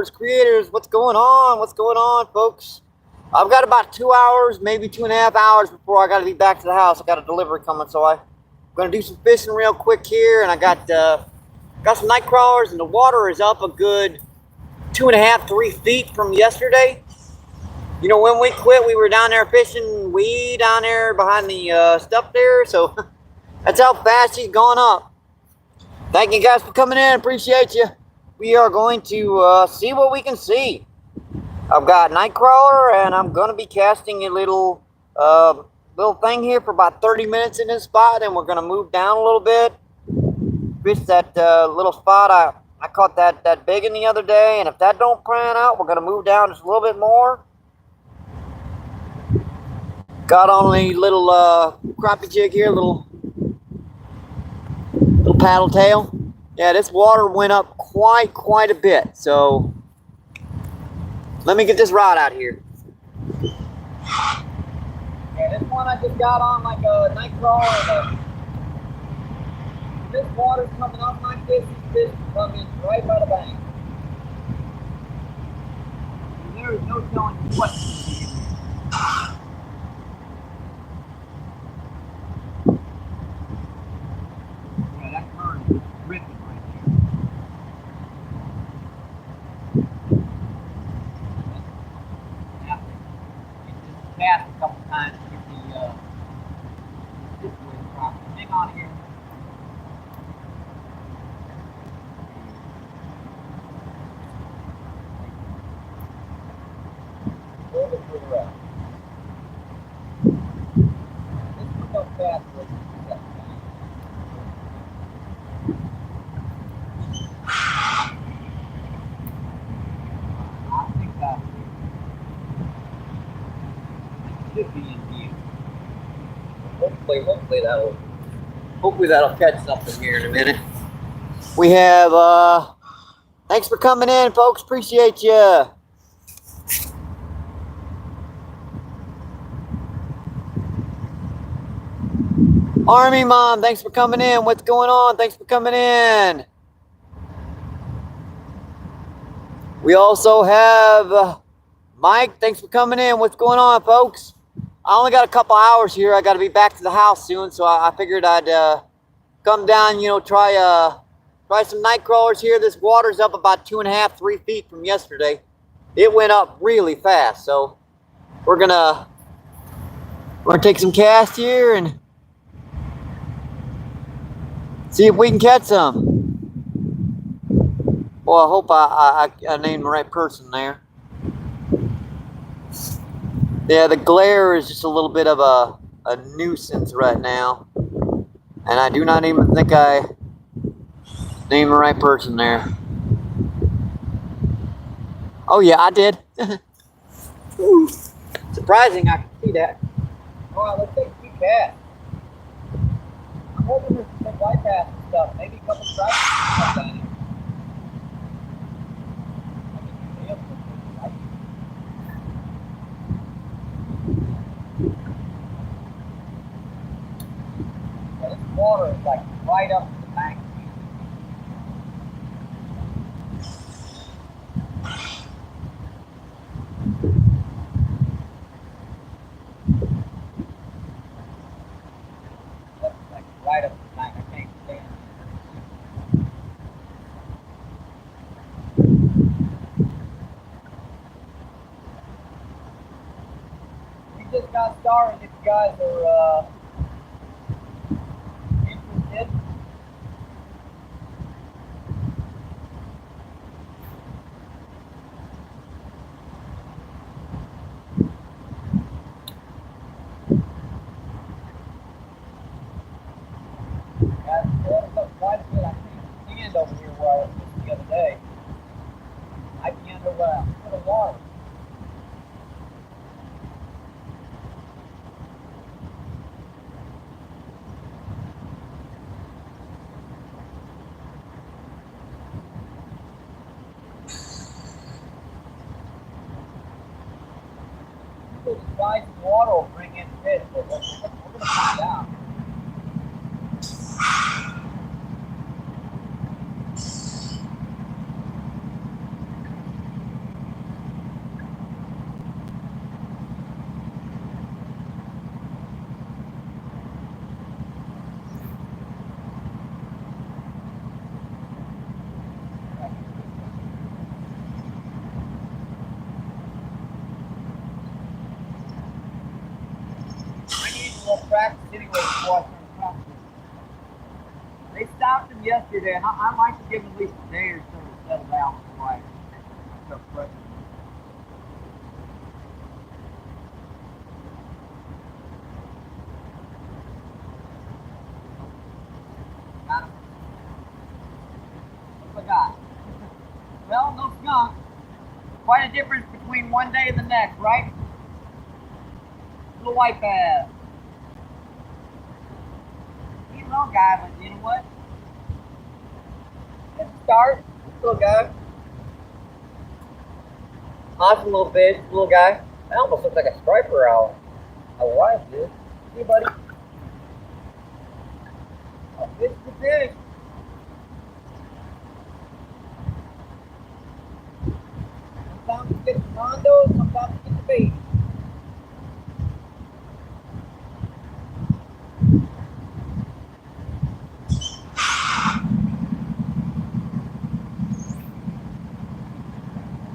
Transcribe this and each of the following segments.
creators, what's going on? What's going on, folks? I've got about 2 hours, maybe 2.5 hours before I got to be back to the house. I got a delivery coming, so I'm going to do some fishing real quick here. And I got some night crawlers, and the water is up a good 2.5, 3 feet from yesterday. You know, when we quit, we were down there fishing way down there behind the stuff there. So that's how fast he's gone up. Thank you guys for coming in. Appreciate you. We are going to see what we can see. I've got night crawler, and I'm going to be casting a little thing here for about 30 minutes in this spot, and we're going to move down a little bit. Fish that little spot I caught that big in the other day, and if that don't pan out, we're going to move down just a little bit more. Got on a little crappie jig here, little paddle tail. Yeah, this water went up quite a bit, so let me get this rod out here. Yeah, this one I just got on like a night crawler. This water's coming up like this. This is coming right by the bank. There is no telling what to see. Yeah, that current is ripping right there. Just cast a couple times to get the situation properly. Hang on here. A little bit further out. Let's look up fast. I think that should be in view. Hopefully that'll catch something here in a minute. We have thanks for coming in, folks. Appreciate you. Army Mom, thanks for coming in. What's going on? Thanks for coming in. We also have Mike. Thanks for coming in. What's going on, folks? I only got a couple hours here. I got to be back to the house soon, so I figured I'd come down, you know, try some night crawlers here. This water's up about 2.5, 3 feet from yesterday. It went up really fast, so we're gonna take some cast here and see if we can catch some. Well, I hope I named the right person there. Yeah, the glare is just a little bit of a nuisance right now. And I do not even think I named the right person there. Oh yeah, I did. Surprising I can see that. Alright, let's take a few casts. I'm hoping there's some white bass and stuff. Maybe a couple stripes and stuff down here. Yeah, this water is like right up to the bank. That's like right up to the bank. I can't stand it. We just got started. If you guys are interested. Guys, water's up quite a bit. I think the end over here where I was fishing the other day. Might be under a foot of water. The size of water will bring in fish, but we're going to find out. practice anyway before I start practice. They stopped him yesterday, and I like to give him at least a day or so to settle down before I start pressing. Got him. What I got? Well, no skunk. Quite a difference between one day and the next, right? Little white bass. He's a little guy, but you know what? Let's start. Little guy. Awesome little fish, little guy. That almost looks like a striper owl. My wife did. Hey, buddy. A fish is a fish. Sometimes you get the mondo, sometimes you get the bait.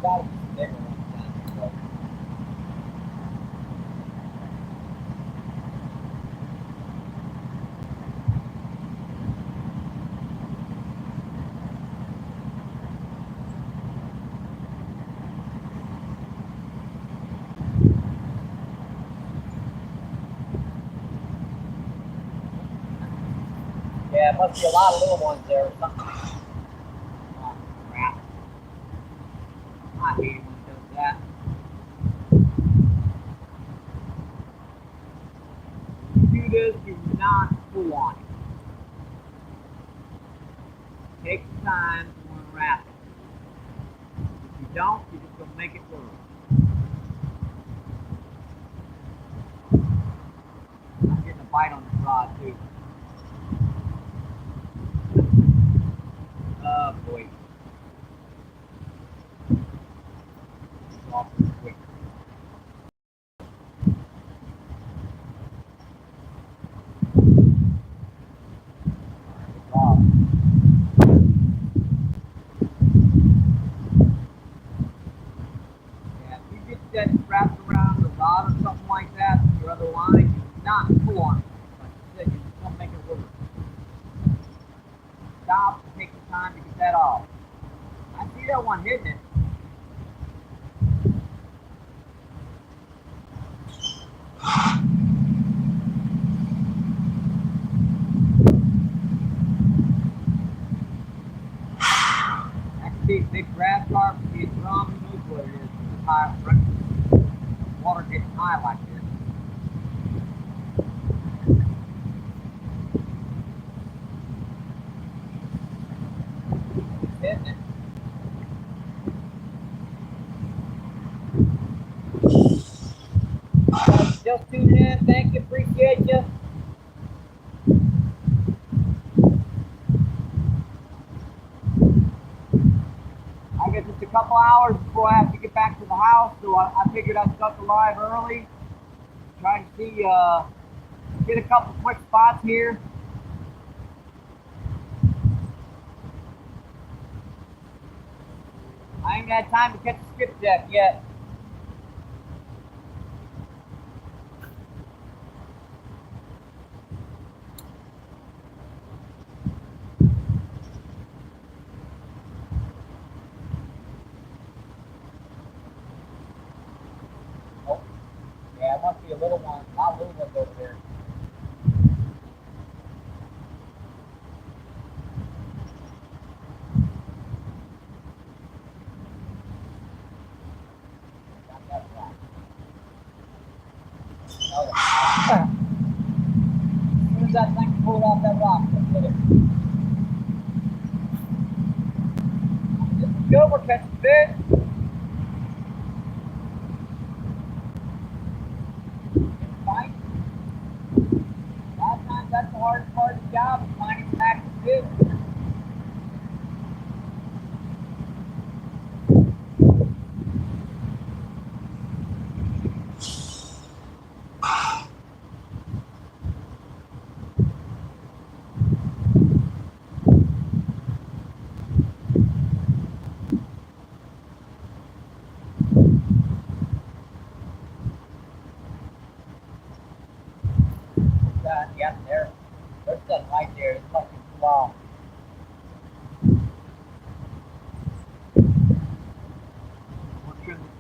Gotta be bigger one. Yeah, it must be a lot of little ones there or something. Oh, crap. I hate it when it does that. Do this, do not pull on it. Take the time to unwrap it. If you don't, you're just going to make it worse. I'm getting a bite on this rod too. Oh boy. It's off real quick. It's off. Yeah, if you get that wrapped around the rod or something like that, your other line, you do not pull on it. Like I said, you're just going to make it worse. Stop and take the time to get that off. I see that one hitting it. That could be a big grass carp, could be a drum, who knows what it is. It's high, water getting high like this. It's hitting it. Just tuned in. Thank you. Appreciate you. I guess it's a couple hours before I have to get back to the house, so I figured I'd start the live early. Trying to see, get a couple quick spots here. I ain't had time to catch the skipjack yet. Oh, yeah, it must be a little one. A lot of little ones over there. Got that rock. Oh, yeah. As soon as that thing pulled off that rock, let's hit it. This is good. We're catching fish. Fine. A lot of times that's the hardest part of the job, is finding some active fish.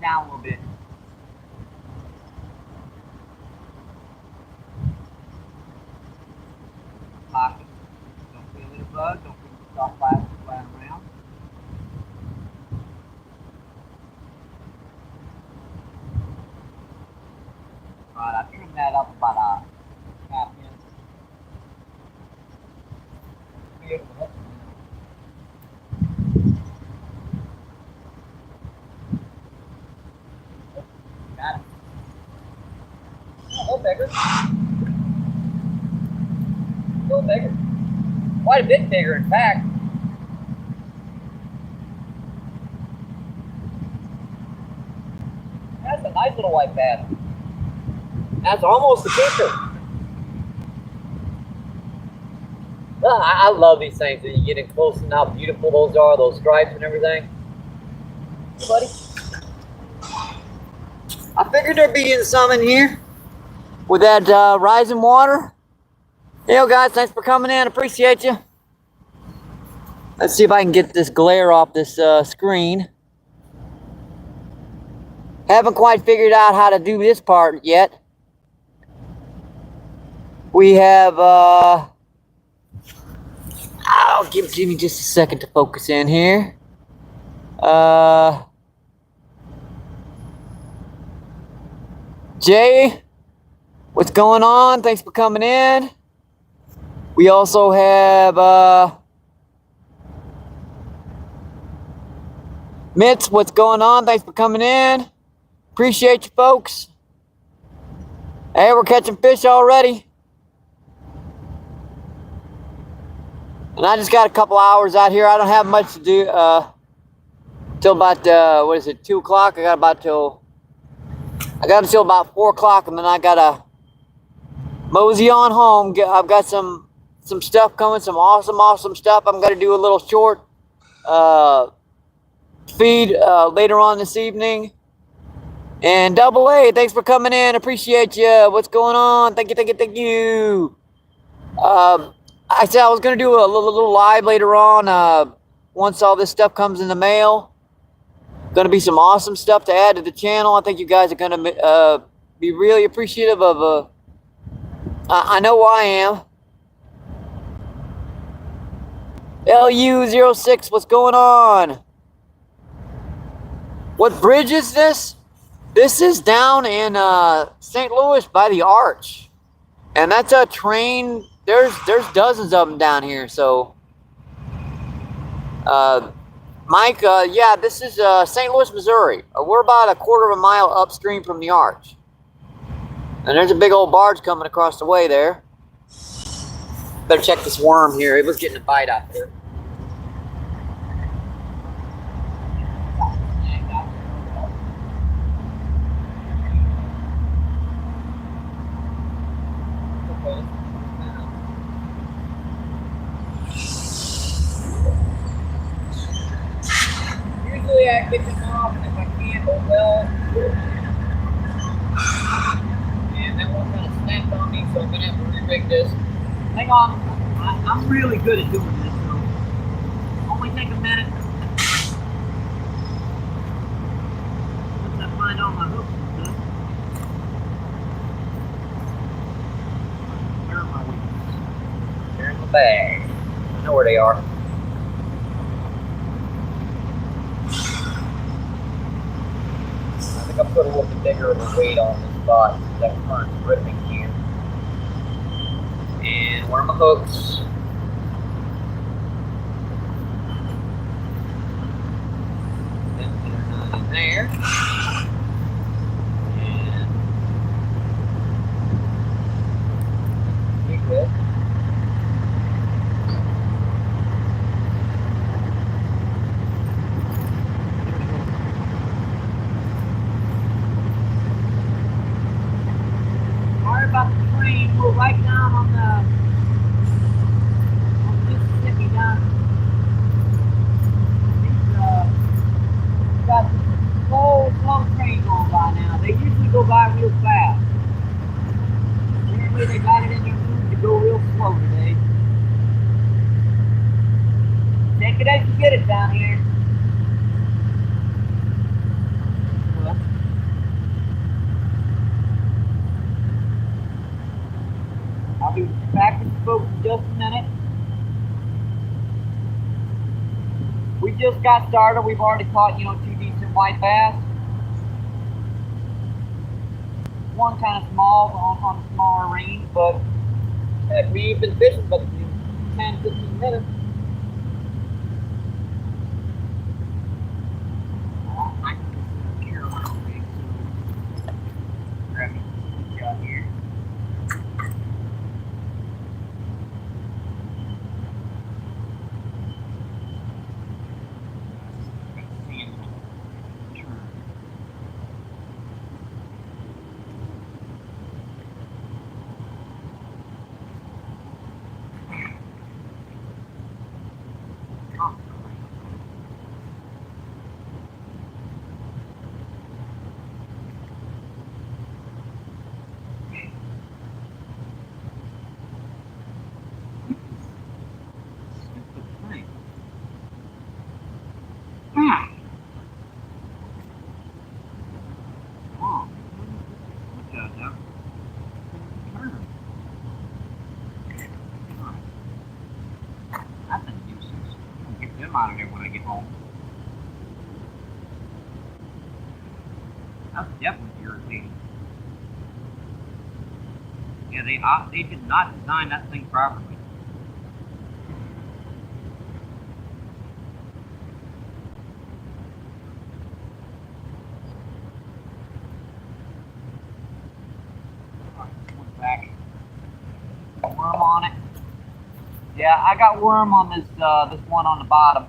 down a little bit. Pocket. Don't feel it above. Don't feel the soft plastic flying around. Alright, I trimmed that up about a half inch. Be able to hook it. Got it. A little bigger. A little bigger. Quite a bit bigger, in fact. That's a nice little white bass. That's almost a kicker. I love these things when you get in close and how beautiful those are, those stripes and everything. Hey, buddy. I figured there'd be some in here with that rising water. Hey, guys, thanks for coming in. Appreciate you. Let's see if I can get this glare off this screen. Haven't quite figured out how to do this part yet. We have, I'll give me just a second to focus in here. Jay, what's going on? Thanks for coming in. We also have, Mitz, what's going on? Thanks for coming in. Appreciate you folks. Hey, we're catching fish already. And I just got a couple hours out here. I don't have much to do till about, 2 o'clock? I got until about 4 o'clock, and then I gotta mosey on home. I've got some stuff coming, some awesome stuff. I'm gonna do a little short feed later on this evening. And Double A, thanks for coming in. Appreciate you. What's going on? Thank you. I said I was going to do a little live later on once all this stuff comes in the mail. Going to be some awesome stuff to add to the channel. I think you guys are going to be really appreciative of I know I am. LU06, what's going on? What bridge is this? This is down in St. Louis by the Arch. And that's a train. There's dozens of them down here. So, Mike, yeah, this is St. Louis, Missouri. We're about a quarter of a mile upstream from the Arch. And there's a big old barge coming across the way there. Better check this worm here. It was getting a bite out there. Usually I get them off, and if I can't, oh well. And that one kind of snapped on me, so I'm going to have to re-rig this. Hang on. I'm really good at doing this, so only take a minute. Once I find all my hooks and stuff. Where are my weaknesses? They're in the bag. I know where they are. I put a little bit bigger of a weight on this spot. That current's ripping here. And where are my hooks? Then put her none in there. And be good. About the train, we're right down on Mississippi down. We've got slow train going by now. They usually go by real fast. Apparently they got it in their mood to go real slow today. Take it as you get it down here. Well, just got started. We've already caught, 2 decent white bass. One kind of small on the smaller range, but heck, we've been fishing for 10, 15 minutes. I can get here a little bit. Grab me a shot here. Out of there when I get home. That's definitely irritating. Yeah, they did not design that thing properly. Back. Worm on it. Yeah, I got worm on this this one on the bottom.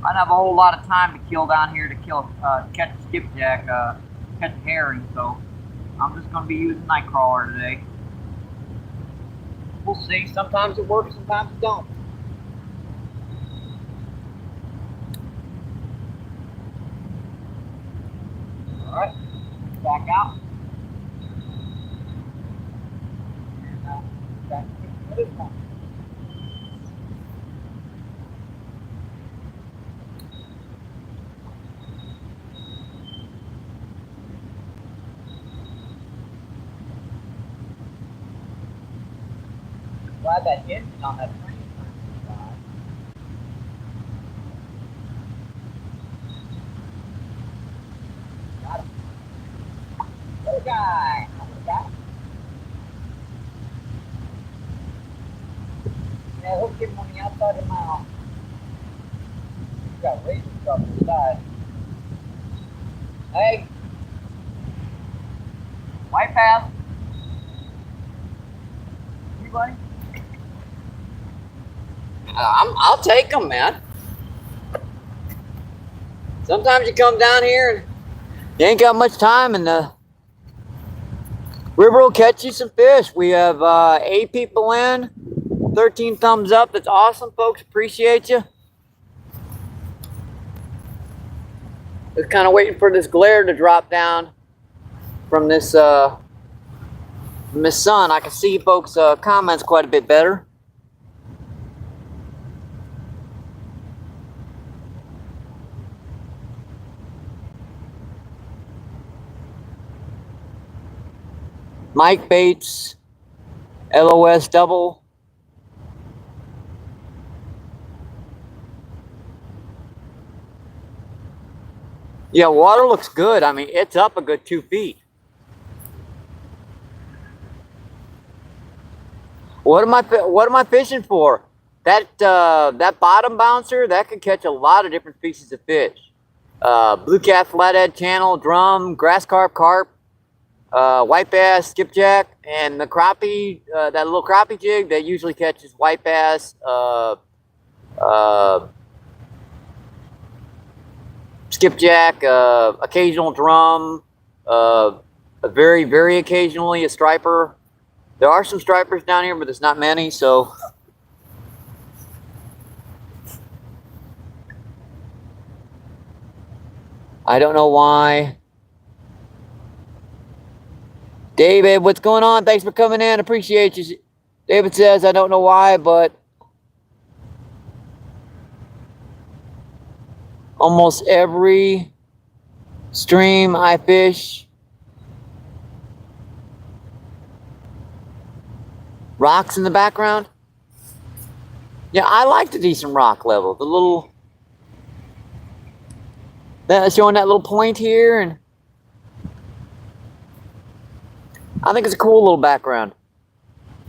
I don't have a whole lot of time to kill down here to catch a skipjack, catch a herring, so I'm just going to be using Nightcrawler today. We'll see. Sometimes it works, sometimes it don't. All right, back out. And back to this one. Glad that engine on that train. Got him. Little guy. Yeah, hook him on the outside of the mouth. He's got razor stuff on the side. Hey. White bass. Anybody? I'll take them, man. Sometimes you come down here and you ain't got much time, and the river will catch you some fish. We have 8 people in, 13 thumbs up. That's awesome, folks. Appreciate you. Just kind of waiting for this glare to drop down from this sun. I can see folks' comments quite a bit better. Mike Bates, LOS double. Yeah, water looks good. I mean, it's up a good 2 feet. What am I fishing for? That bottom bouncer, that could catch a lot of different species of fish. Bluecat, flathead, channel, drum, grass carp, white bass, skipjack, and the crappie, that little crappie jig that usually catches white bass, skipjack, occasional drum, very, very occasionally a striper. There are some stripers down here, but there's not many, so. I don't know why. David, what's going on? Thanks for coming in. Appreciate you. David says, I don't know why, but almost every stream I fish, rocks in the background. Yeah, I like the decent rock level. The little, showing that little point here, and I think it's a cool little background.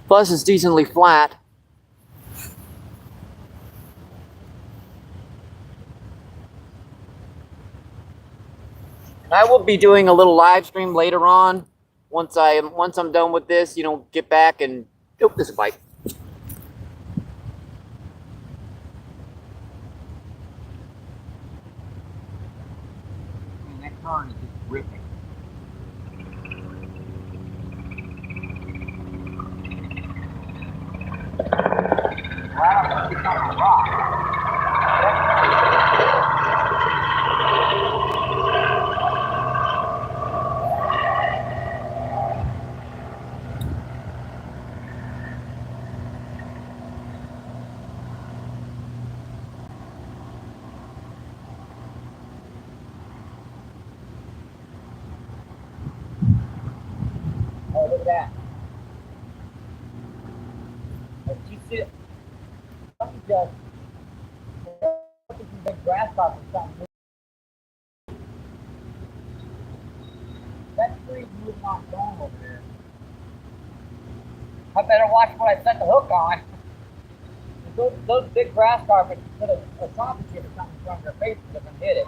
Plus, it's decently flat. And I will be doing a little live stream later on. Once I'm done with this, get back and this is a bite. Man, that current is just ripping. Well, I don't think it's on a rock. Oh, look at that. Did you see it? Something just some big grasshopper or something. That tree's moving on stone over there. I better watch what I set the hook on. Those big grass carpets put a chocolate chip or something in front of their face so they can hit it.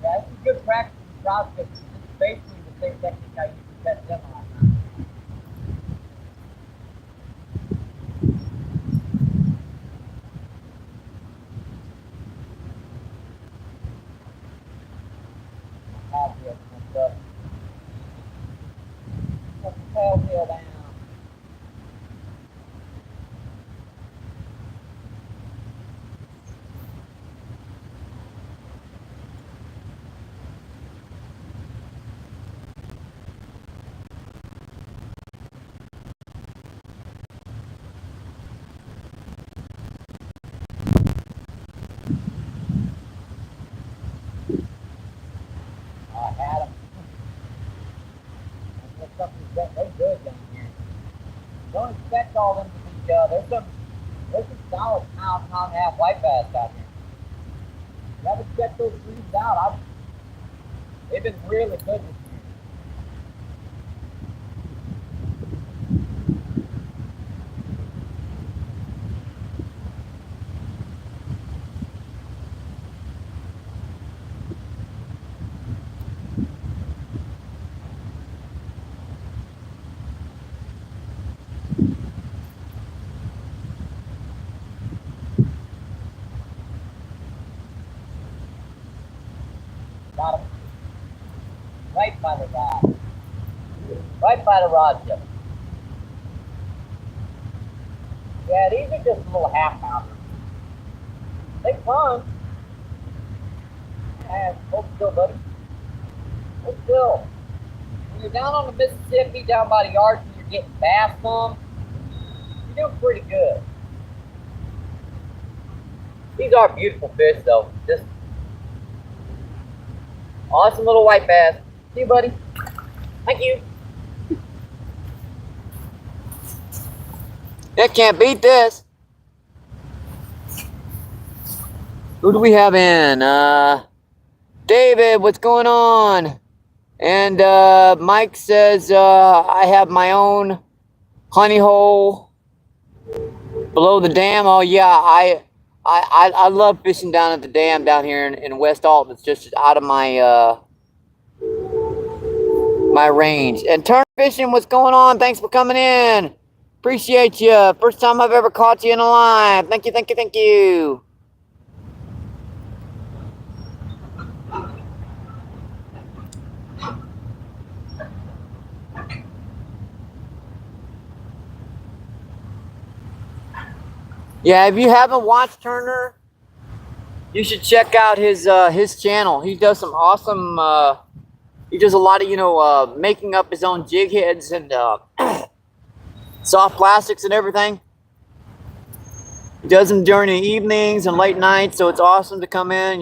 Yeah, this is good practice in trout fishing. This is basically the same technique I used to catch them on. Put the tail down. I had them. They're good down here. Don't expect all them to be, there's some solid pound and a half white bass out here. You haven't checked those trees out. They've been really good this year. Got them right by the rod. Right by the rod tip. Yeah, these are just little half pounders. They fun. Yeah, hold still, buddy. Hold still. When you're down on the Mississippi, down by the yards, and you're getting bass from, you're doing pretty good. These are beautiful fish, though. Just awesome little white bass. See you, buddy. Thank you. That can't beat this. Who do we have in? David, what's going on? And Mike says I have my own honey hole below the dam. Oh yeah, I love fishing down at the dam down here in West Alton. It's just out of my my range. And turn fishing, what's going on? Thanks for coming in. Appreciate you. First time I've ever caught you in a live. Thank you, thank you, thank you. Yeah, if you haven't watched Turner, you should check out his channel. He does some awesome. He does a lot of making up his own jig heads and soft plastics and everything. He does them during the evenings and late nights, so it's awesome to come in,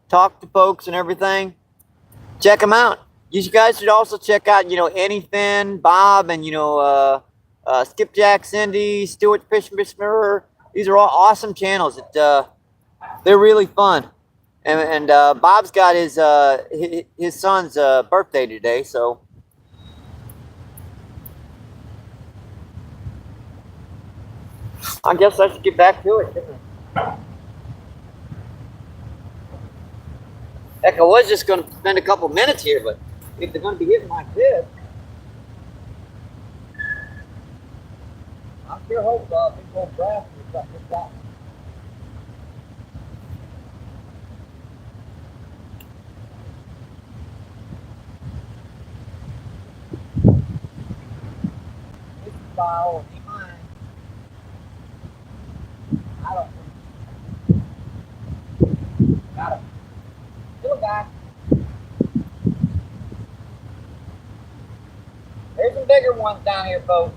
talk to folks and everything. Check him out. You guys should also check out, Anyfin, Bob, and Skipjack, Cindy, Stewart Fish Mirror. These are all awesome channels. They're really fun. And Bob's got his son's birthday today, so I guess I should get back to it. Heck, I was just going to spend a couple minutes here, but if they're going to be hitting like this, I sure hope big old grass or something like that. This is file in mine. I don't know. Got him. Little guy. There's some bigger ones down here, folks.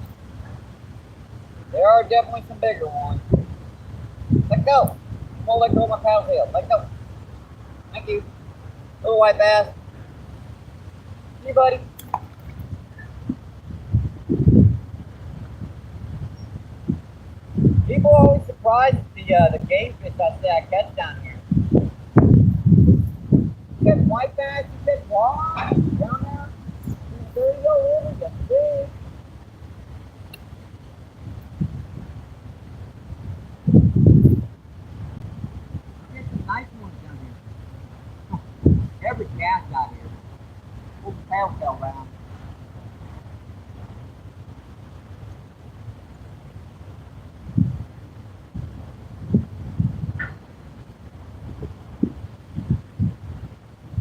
There are definitely some bigger ones. Let go. I'm gonna let go of my paddle tail. Let go. Thank you. Little white bass. You, buddy. People are always surprised at the game fish I say I catch down here. You catch white bass, you catch walleye down there. There you go, river. Yes, it is. There's some nice ones down here. Every cast out here. Pull the tail fell round.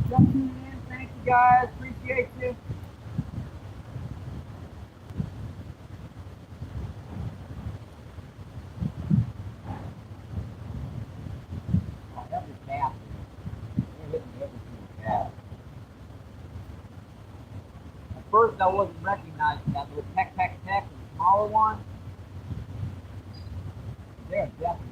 Just tuning in. Thank you guys. Appreciate you. Oh, that was cast. They're hitting every single cast. At first, I wasn't recognizing that little peck, the smaller one. They're definitely.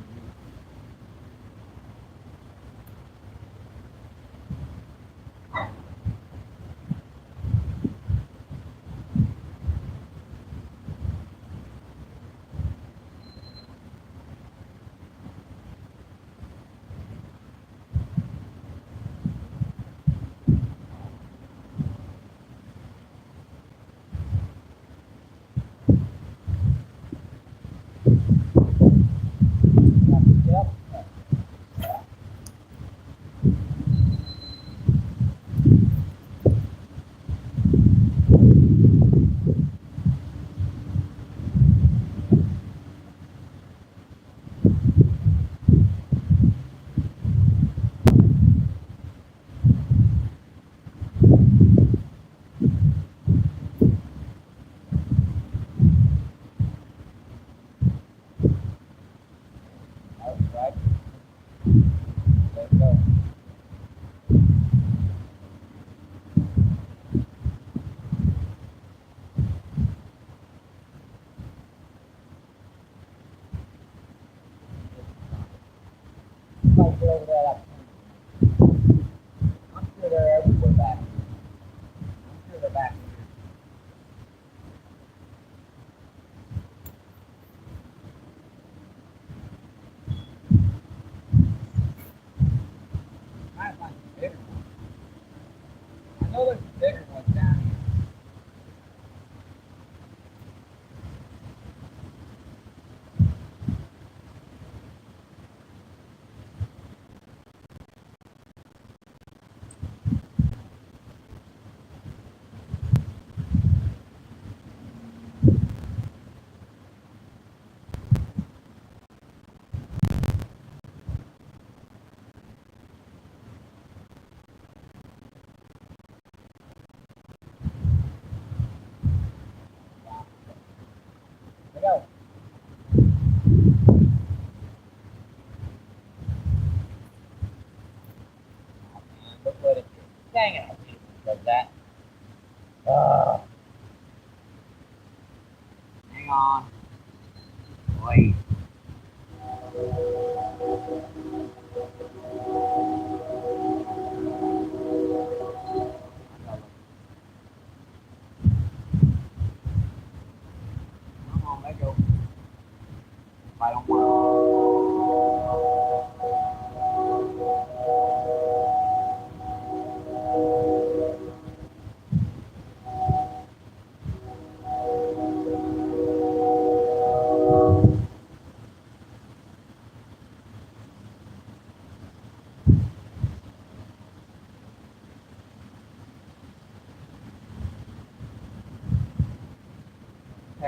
I'm sure they're everywhere back here. I'm sure they're back here. I find some bigger ones. I know there's some bigger ones down here. Let go. Oh, man, look what it did. Dang it, I hate it when it does that. Hang on. Wait.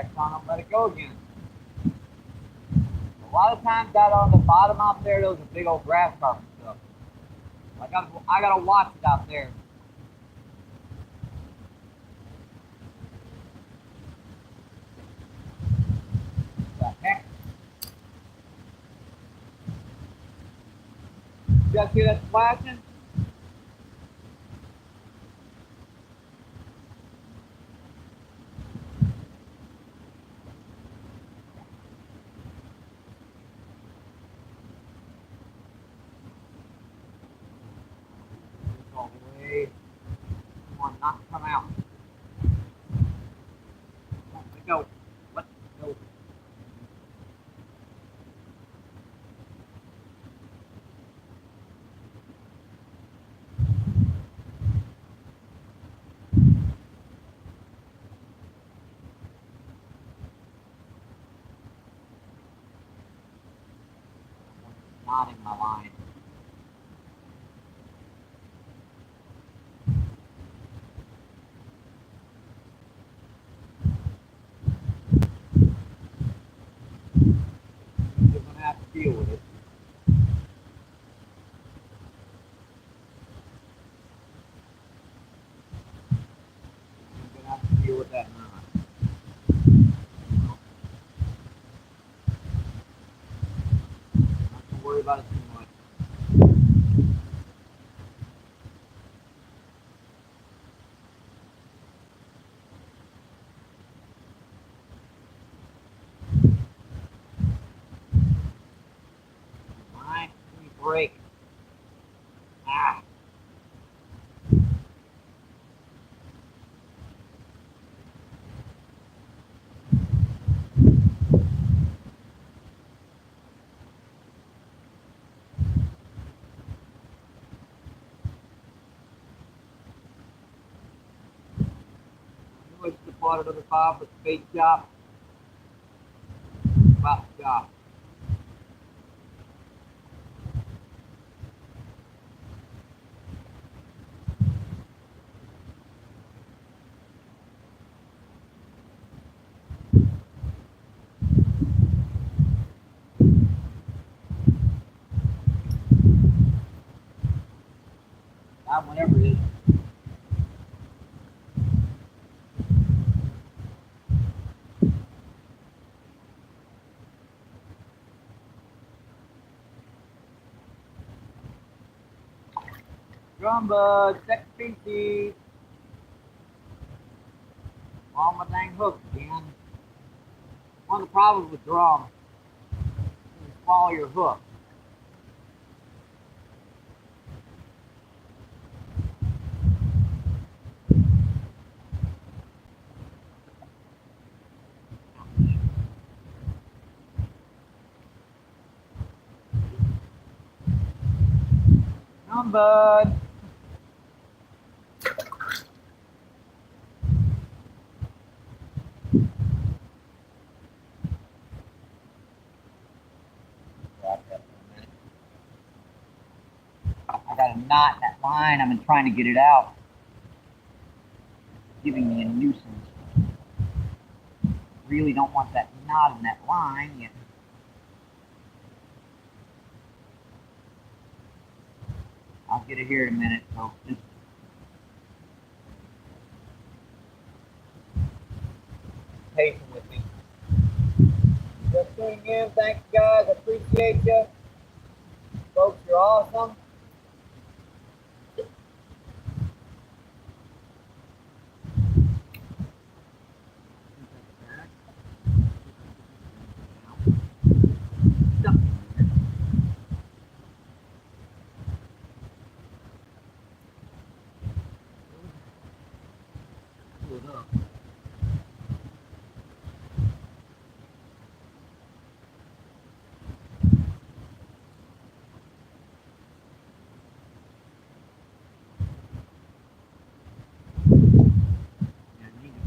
checked on them, let it go again. A lot of times out on the bottom out there, those are big old grass carp and stuff. I gotta watch it out there. What the heck? You guys hear that splashing? All the way. Come on, not come out. Let it go. Let it go. Not in my line. You're gonna have to deal with it. You're gonna have to deal with that knot. Not to worry about it too much. Alright, let me break. Ah. What's the part of the bob with the bait shop? About the shop. Whatever it is. Drum bud, second species. On my dang hook again. One of the problems with drum is you swallow your hook. Drum bud. I got a knot in that line. I've been trying to get it out. It's giving me a nuisance. Really don't want that knot in that line yet. I'll get it here in a minute, so just patient with me. Just tuning in. Thanks, guys. I appreciate you. Folks, you're awesome.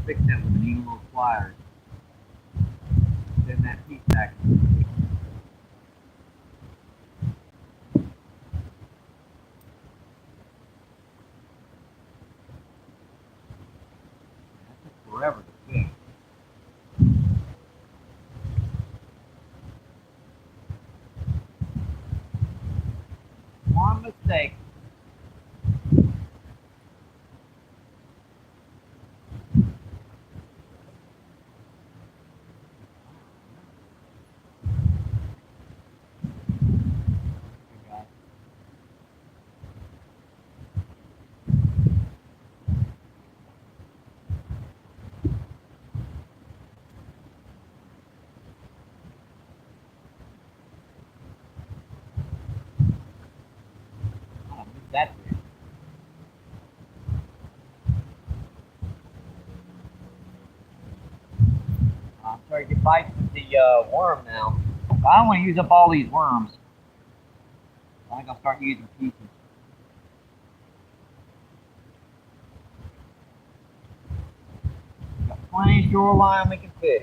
Fix that with an even little pliers. Send that piece back. That took forever to fix. mistake. That's it. I'm trying to get bites with the worm now. I don't want to use up all these worms. I think I'll start using pieces. Got plenty of shoreline we can fish.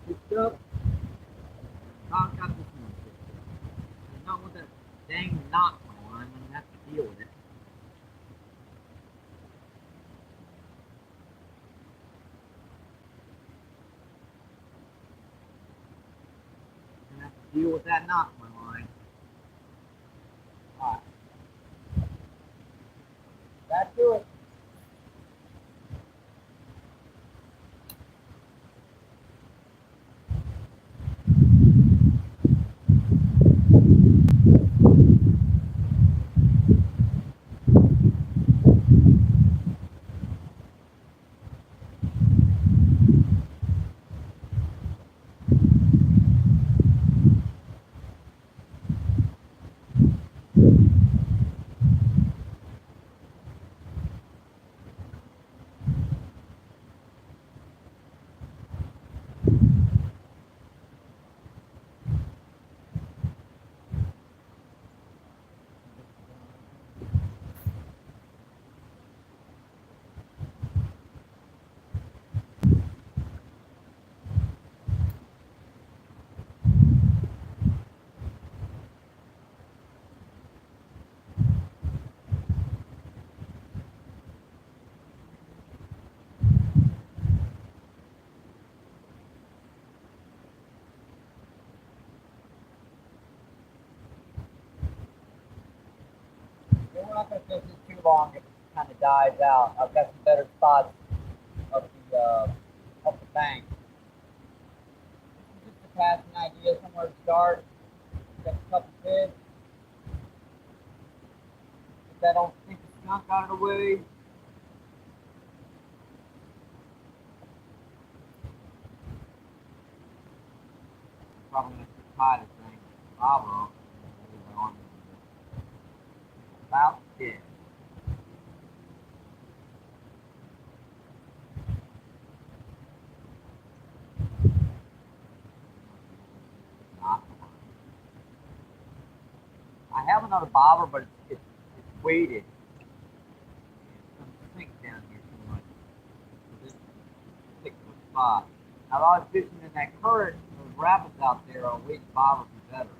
Picked up. Oh, I got this one picked up. I don't want that dang knot on the line. I'm gonna have to deal with it. I'm gonna have to deal with that knot on my line. Alright. Back to it. We're not going to fish this too long if it kind of dies out. I've got some better spots up the bank. This is just a passing idea, somewhere to start. Got a couple fish. Get that old stinky skunk out of the way. Probably going to tie this thing. Bobber on. About dead. I have another bobber, but it's weighted. It's going to sink down here too much. So this is a particular spot. Now, if I was fishing in that current, those rapids out there, a weighted bobber would be better.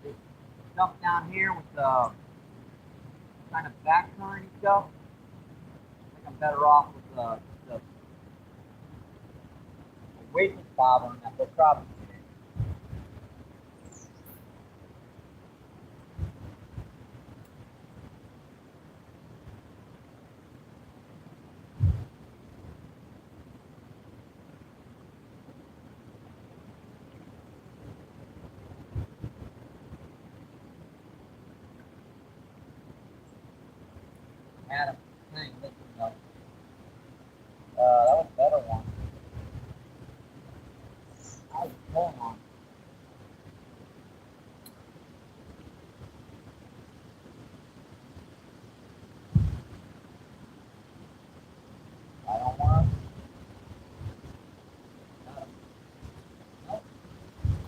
This stuff down here with the kind of back current stuff, I think I'm better off with the weightless bobber and that will probably Adam, thing, this one though. That was a better one. I was pulling on. I don't want to. Nope.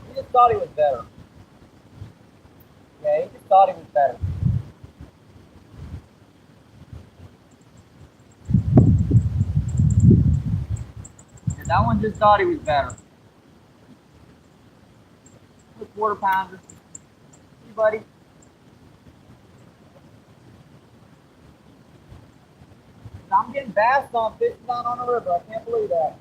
He just thought he was better. Yeah, he just thought he was better. Yeah, that one just thought he was better. A quarter pounder. Hey, buddy. I'm getting bassed on fishing down on the river. I can't believe that.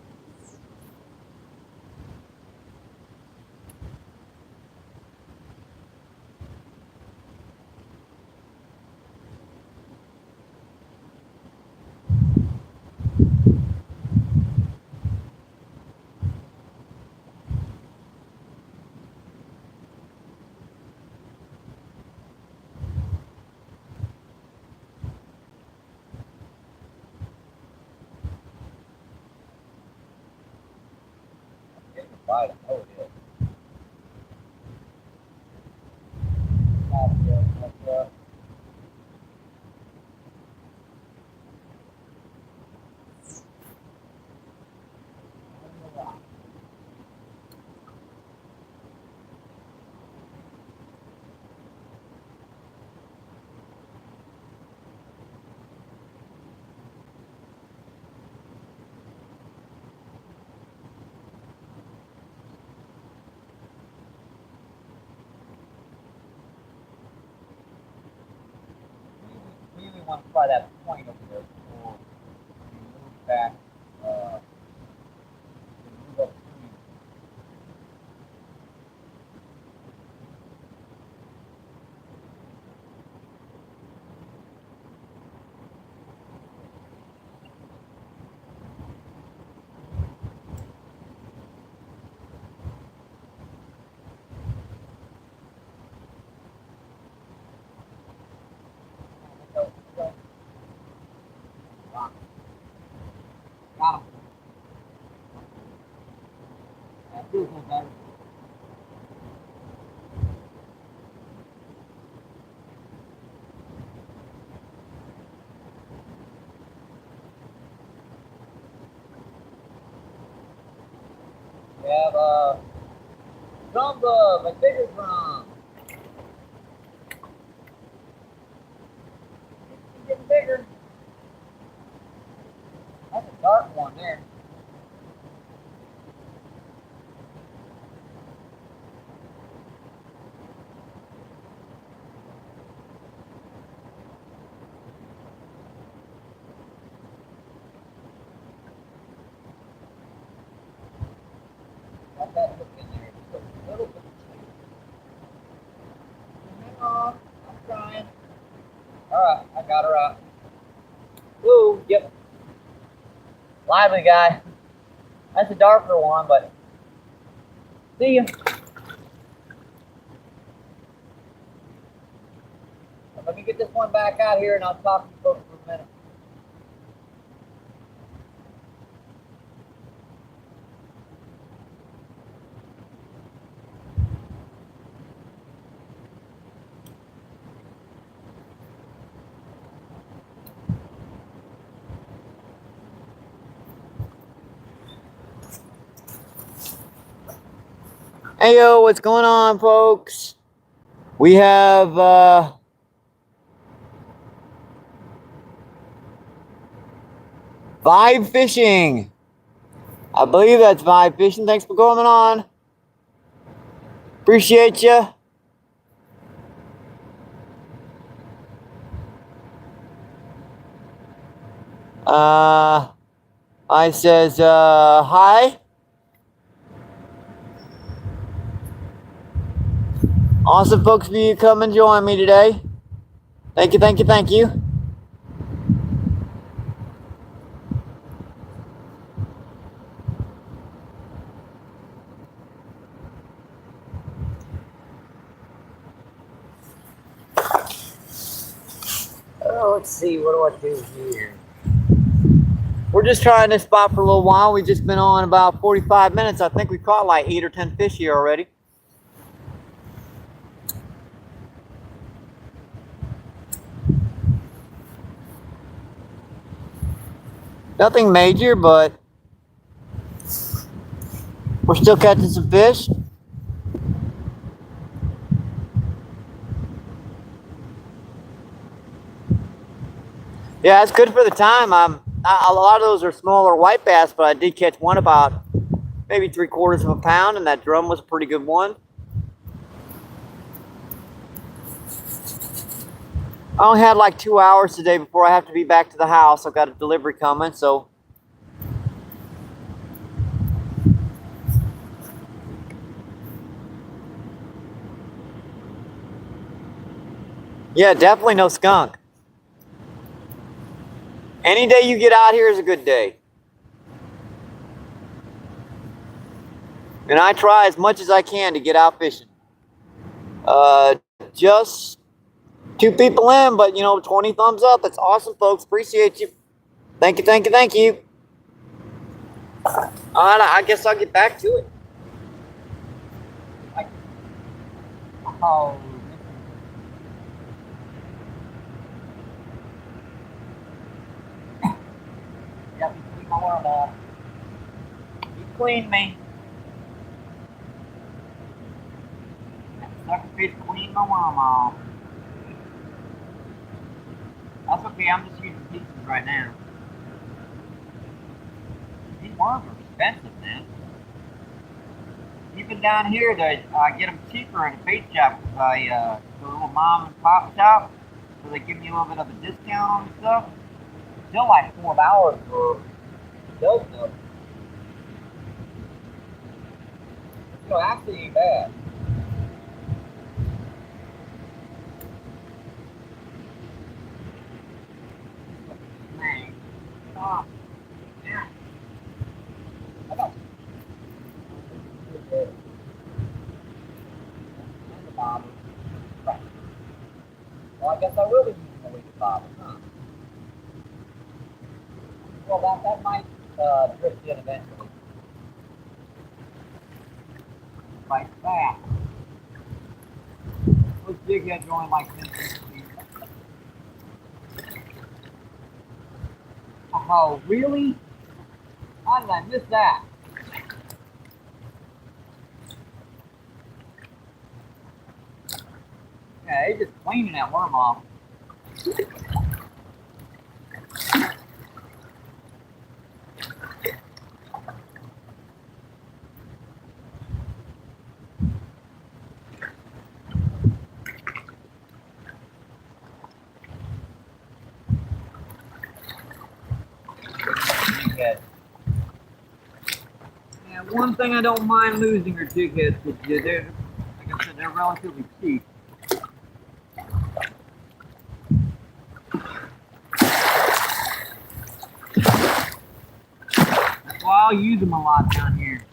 Getting a bite. Oh, it is. We really want to try that point over there before we move back. Move upstream. Got him. That feels no better. We have drum bug, a bigger drum. It's getting bigger. That's a dark one there. Got that hook in there. Just a little bit. Hang on. I'm trying. Alright, I got her out. Woo, yep. Lively guy. That's a darker one, but see ya. Let me get this one back out here and I'll talk to you folks for a minute. Hey yo, what's going on, folks? We have Vibe Fishing. I believe that's Vibe Fishing. Thanks for coming on. Appreciate you. I says hi. Awesome folks for you to come and join me today. Thank you, thank you, thank you. Oh, let's see, what do I do here? We're just trying this spot for a little while. We've just been on about 45 minutes. I think we caught like 8 or 10 fish here already. Nothing major, but we're still catching some fish. Yeah, it's good for the time. A lot of those are smaller white bass, but I did catch one about maybe 3/4 of a pound, and that drum was a pretty good one. I only had like 2 hours today before I have to be back to the house. I've got a delivery coming, so. Yeah, definitely no skunk. Any day you get out here is a good day. And I try as much as I can to get out fishing. Just 2 people in, but 20 thumbs up. That's awesome, folks. Appreciate you. Thank you, thank you, thank you. All right, I guess I'll get back to it. Oh. Yeah, you clean my worm off. You clean me. Sucker fish clean my worm off. That's okay, I'm just using pieces right now. These worms are expensive, man. Even down here, I get them cheaper in a bait shop because I go to a little mom and pop shop, so they give me a little bit of a discount on stuff. Still like $4 for a dozen of them. Actually ain't bad. Dang. Oh, yeah. I got the bobber. Right. Well, I guess I will be using the weighted bobber, huh? Well, that might drift in eventually. Like that. Those jig heads are only like 10 feet. Oh, really? How did I miss that? Yeah, he's just cleaning that worm off. Jig yeah, one thing I don't mind losing are jig heads because they're, like I said, they're relatively cheap. That's why I'll use them a lot down here.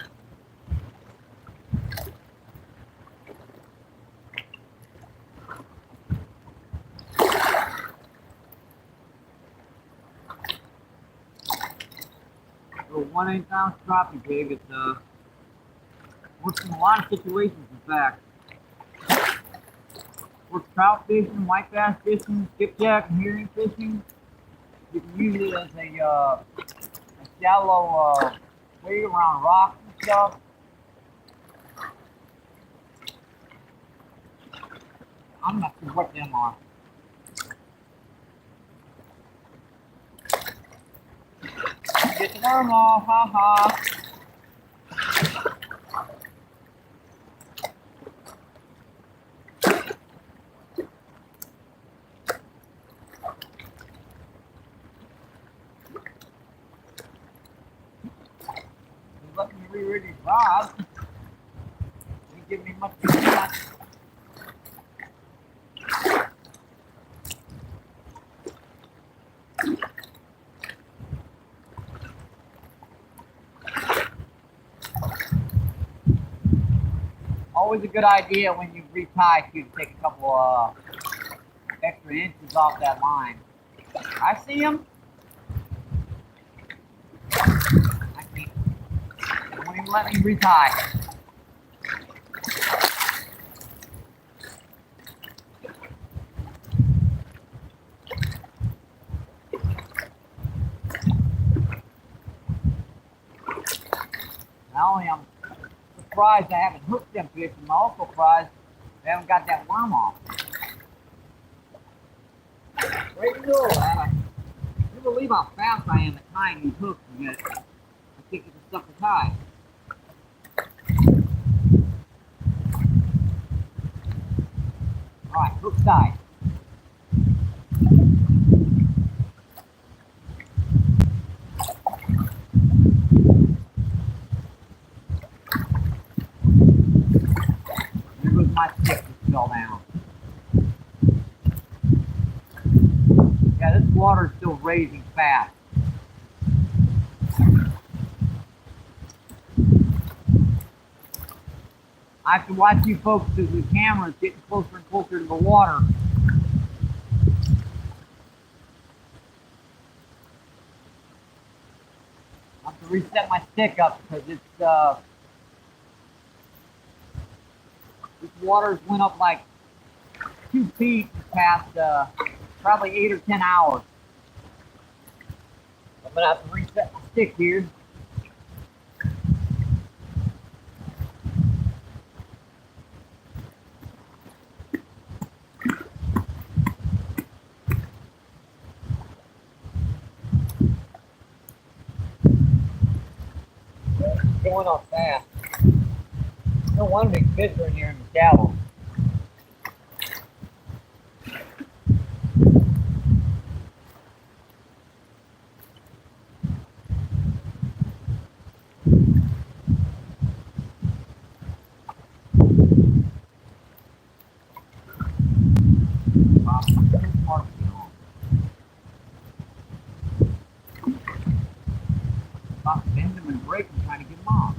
So 1/8 ounce crappie jig, it's works in a lot of situations, in fact. Works trout fishing, white bass fishing, skipjack and herring fishing. You can use it as a shallow way around rocks and stuff. I'm not sure what them are. Get the worm off, ha ha. He's letting me rerig his rod. He didn't give me much of a chance. Always a good idea when you retie to take a couple extra inches off that line. I see him. I can't. They won't even let me retie. Not only I'm surprised I haven't hooked them fish, I'm also surprised they haven't got that worm off. Where you go, man? You believe how fast I am at tying these hooks, and yet I think it's stuck to tie. Alright, hook tied. fell down. Yeah, this water is still raising fast. I have to watch you folks because the camera is getting closer and closer to the water. I have to reset my stick up because it's this water's went up like 2 feet in the past probably 8 or 10 hours. I'm gonna have to reset my stick here. It's going on fast. No wonder big fish are in here in the shallow. About bend them and break them trying to get them off.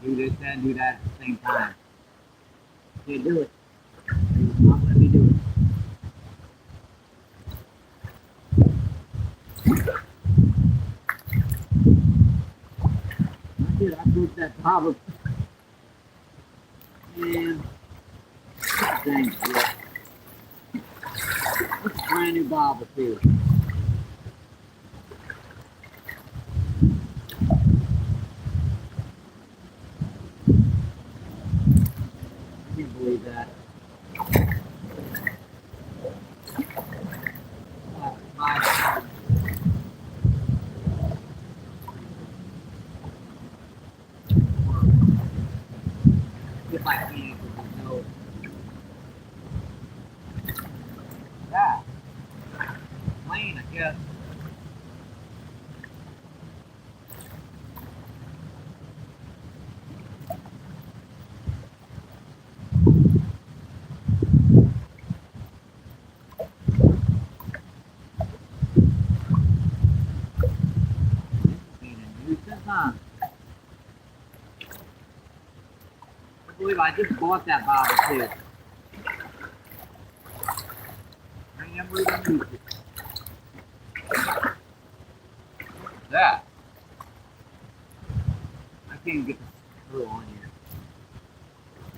Do this and do that at the same time. Can't do it. They will not let me do it. I did. I broke that bobber. And dang shit. It's a brand new bobber too. I can't believe that. If I can, because no. That. Plane, I guess. I believe I just bought that bobber too. I never even used it. What's that? I can't get the screw on here.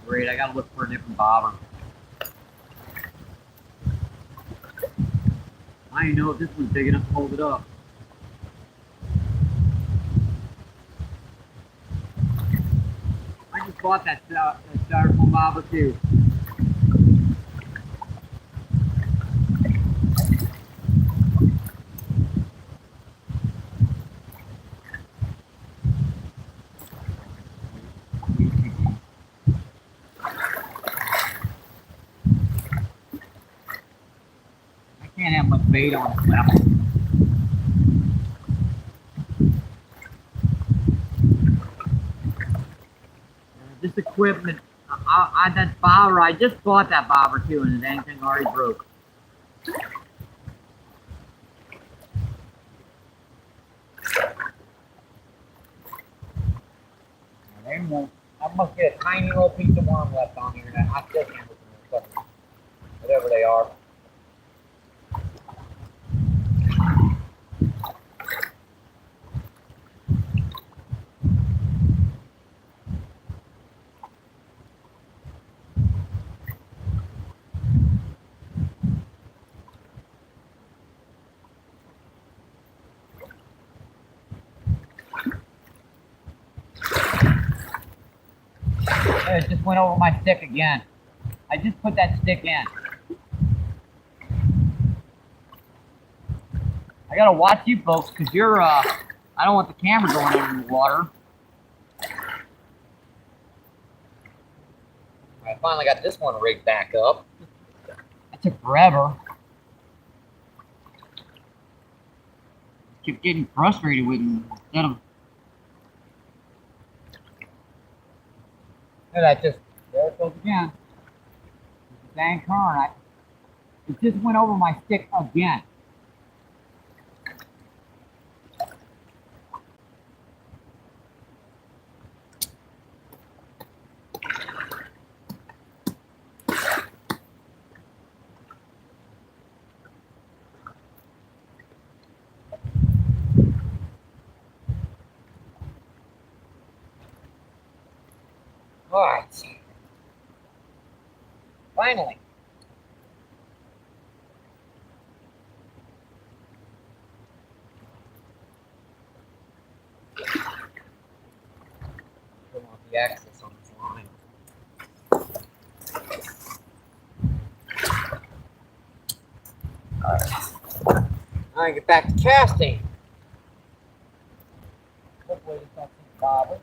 Great, I gotta look for a different bobber. I didn't know if this one's big enough to hold it up. I just bought that styrofoam bobber too. I can't have much bait on it now. This equipment, that bobber, I just bought that bobber too, and the dang thing already broke. They won't. I must get a tiny little piece of worm left on here. I still can't look at them, whatever they are. It just went over my stick again. I just put that stick in. I gotta watch you folks because you're, I don't want the camera going into the water. I finally got this one rigged back up. That took forever. kept getting frustrated with him instead of. And I just, there it goes again. Dang current. It just went over my stick again. All right. Finally. Turn off the access on this line. All right. Now I get back to casting. Hopefully it's not too bothered.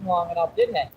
Long enough, didn't it?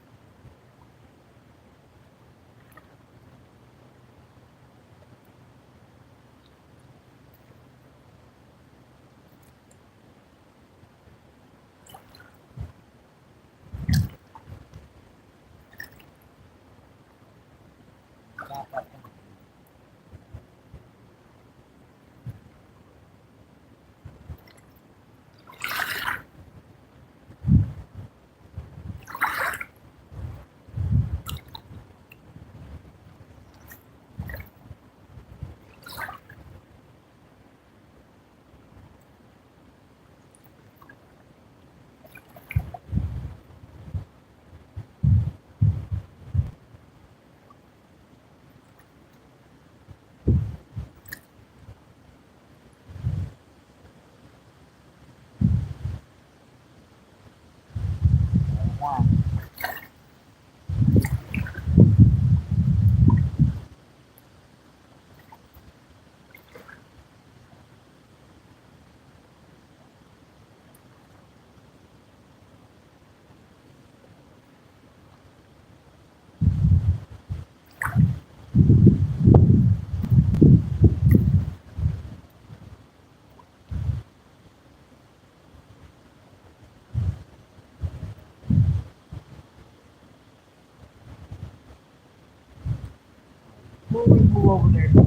Before we move over there to the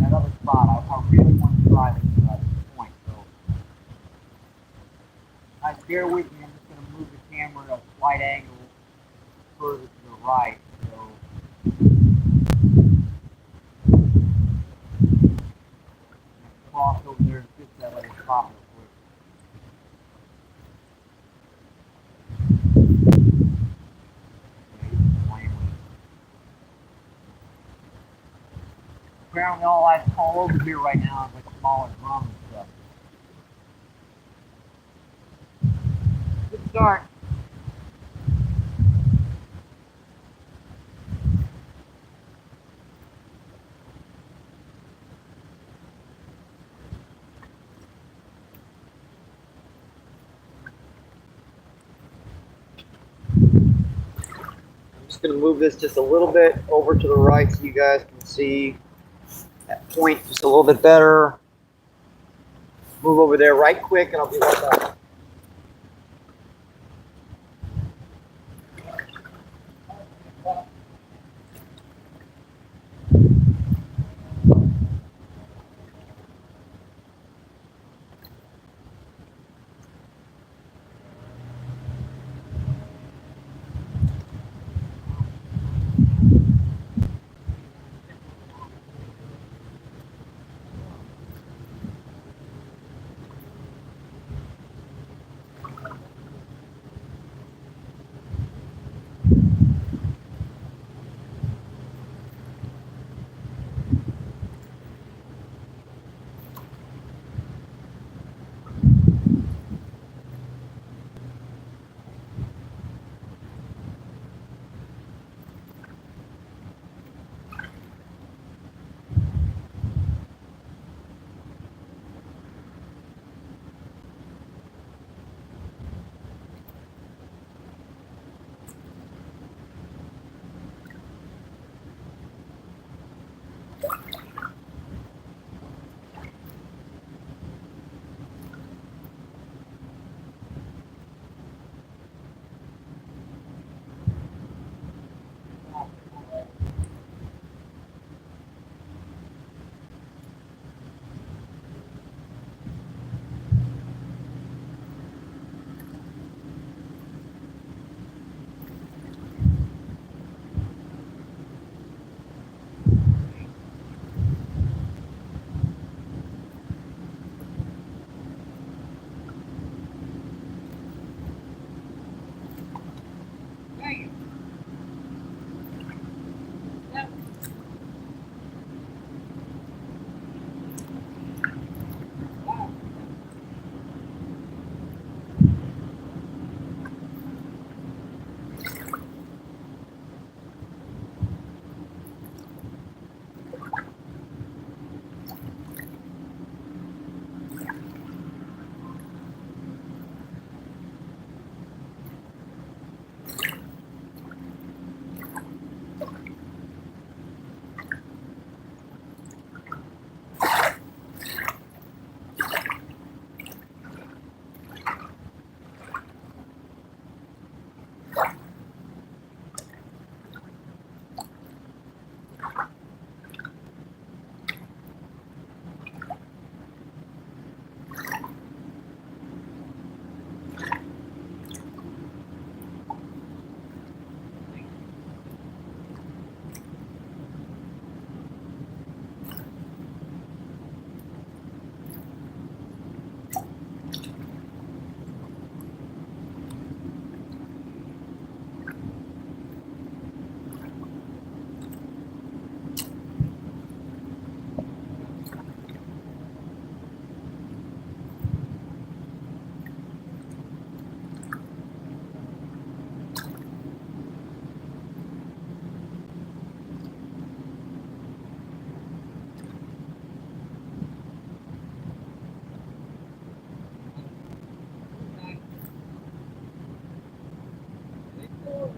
that other spot, I really want to try this point. So, bear with me. I'm just going to move the camera at a slight angle further to the right. So, cross over there and fix that other spot real quick. Apparently all over here right now is like smaller drums and stuff. Good start. I'm just going to move this just a little bit over to the right so you guys can see that point just a little bit better. Move over there right quick and I'll be right back.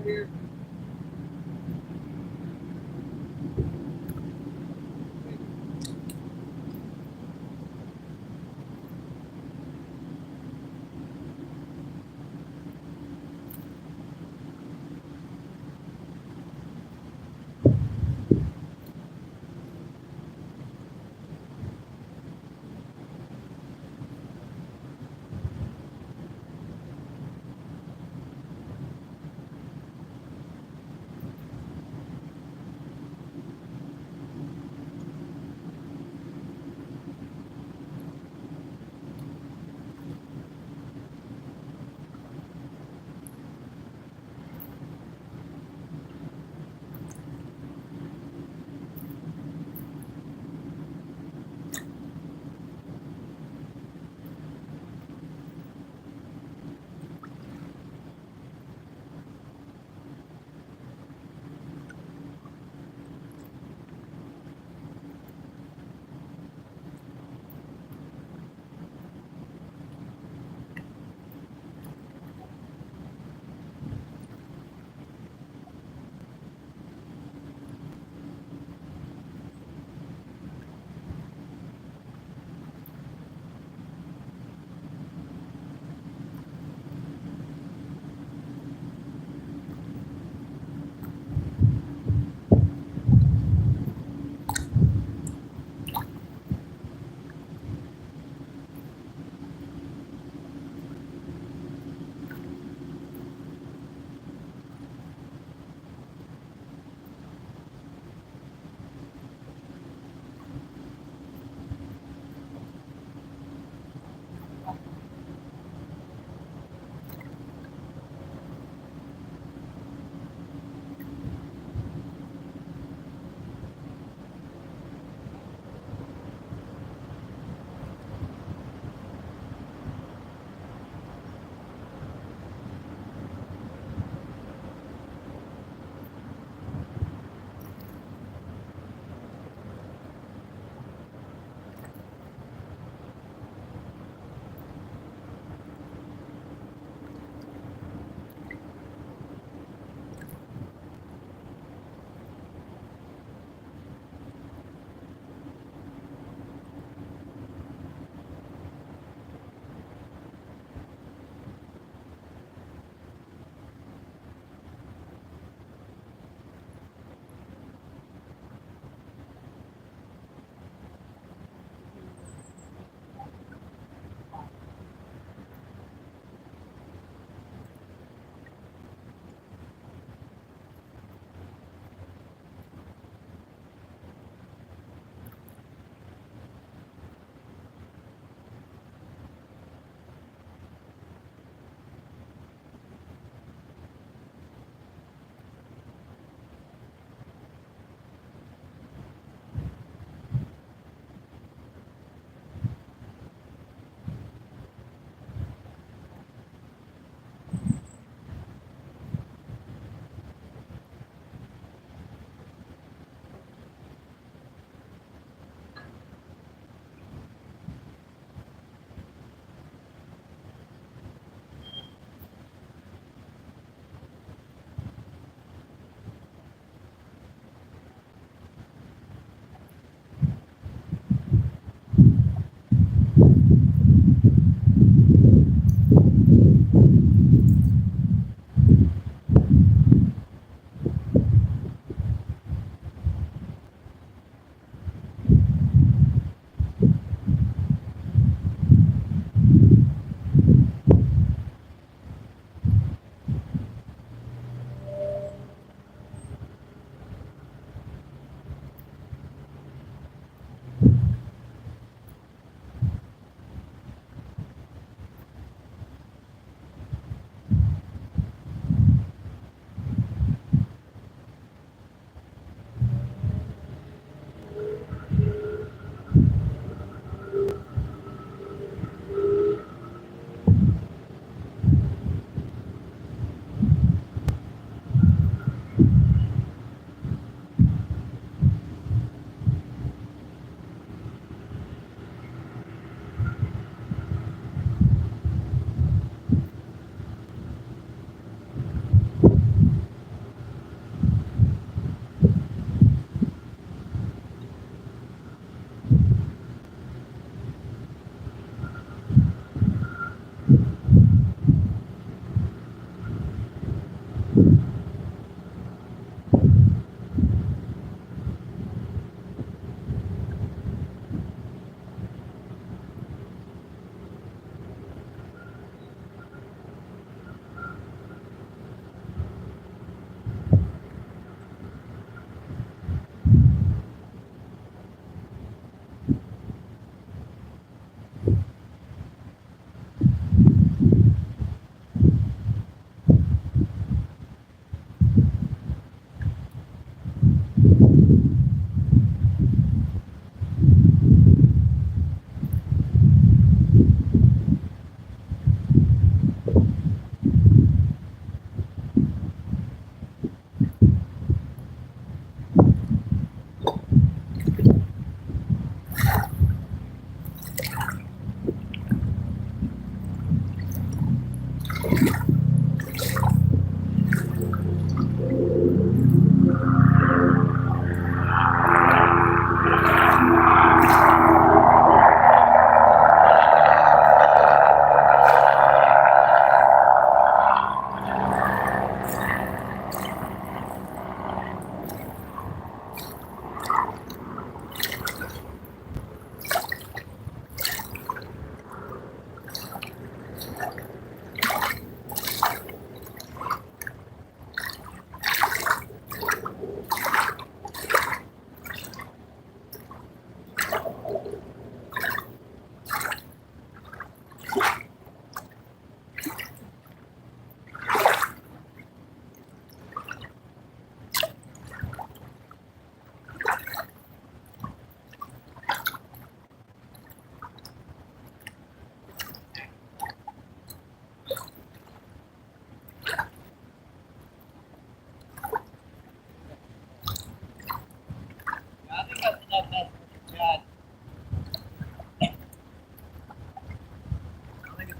here.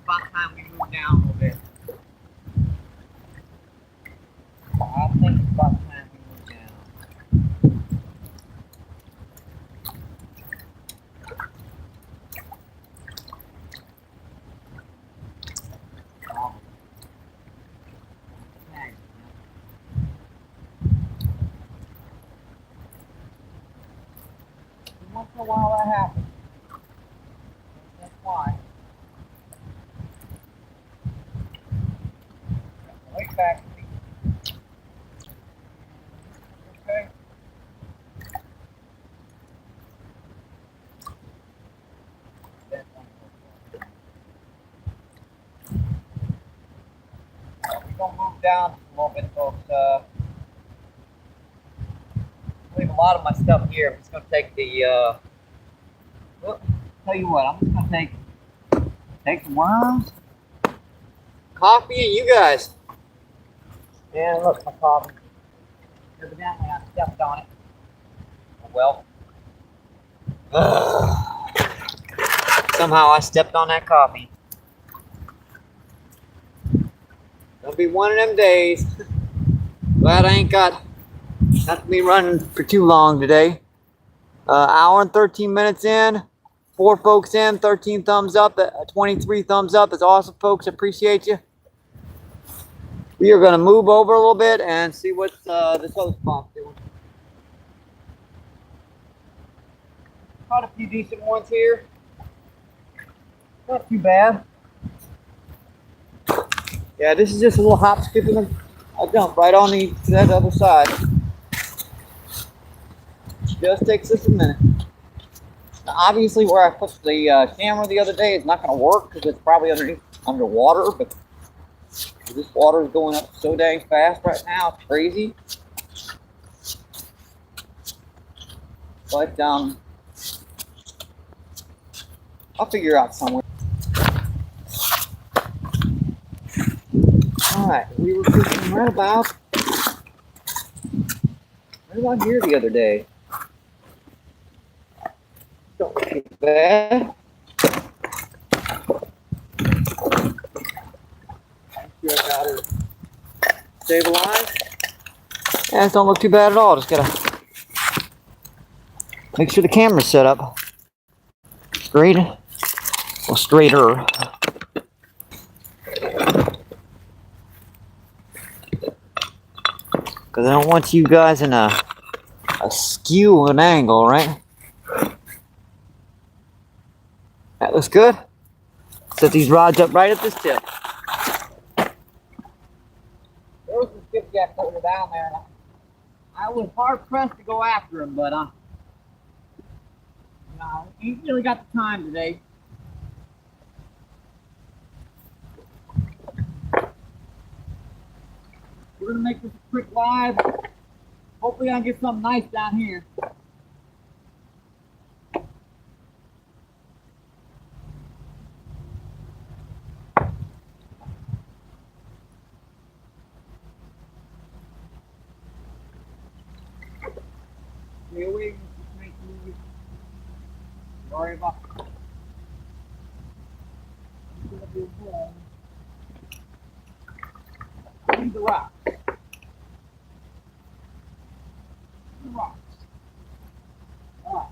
about time we move down a little bit. I think it's about time we move down. Once in a while that happens. That's why. Wait back to me. Okay. We're gonna move down a little bit, folks. Leave a lot of my stuff here. I'm just gonna take the well, tell you what, I'm just gonna take the worms, coffee, and you guys. And look, my coffee. Evidently I stepped on it. Oh well. Somehow I stepped on that coffee. It'll be one of them days. Glad I ain't got not to be running for too long today. Hour and 13 minutes in. 4 folks in, 13 thumbs up, 23 thumbs up. It's awesome, folks. Appreciate you. We are going to move over a little bit and see what this host spot's doing. Caught a few decent ones here. Not too bad. Yeah, this is just a little hop, skip, and a jump right on to that other side. Just takes us a minute. Now, obviously, where I put the camera the other day is not going to work because it's probably underwater, but this water is going up so dang fast right now. It's crazy. But I'll figure out somewhere. All right, we were fishing right about here the other day. Don't look too bad. Make sure I got her stabilized. Yeah, it don't look too bad at all. Just gotta make sure the camera's set up straight, well, straighter. Because I don't want you guys in a skew of an angle, right? That looks good. Set these rods up right at this tip. There was some skipjack floating down there. I was hard pressed to go after him, but no, ain't really got the time today. We're gonna make this a quick live. Hopefully I can get something nice down here. Stay away from the snake movie. Sorry about that. I'm gonna do more. Leave the rocks. Rocks. Alright.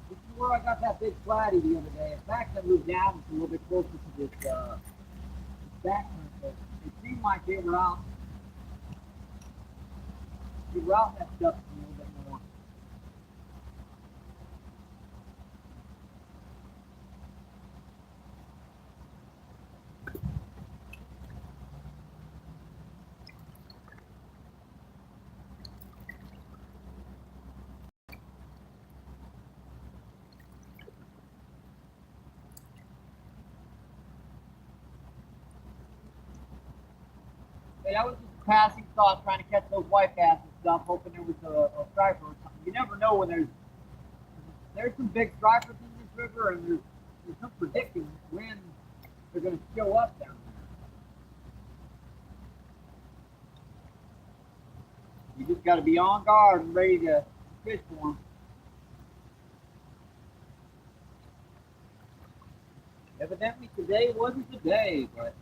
This is where I got that big flatty the other day. In fact, I moved down a little bit closer to this back current, but it seemed like they were out that stuff a little bit more. Hey, that was just a passing thought, trying to catch those white bass and stuff, hoping there was a striper or something. You never know when there's some big stripers in this river, and there's no predicting when they're going to show up down there. You just got to be on guard and ready to fish for them. Evidently today wasn't the day, but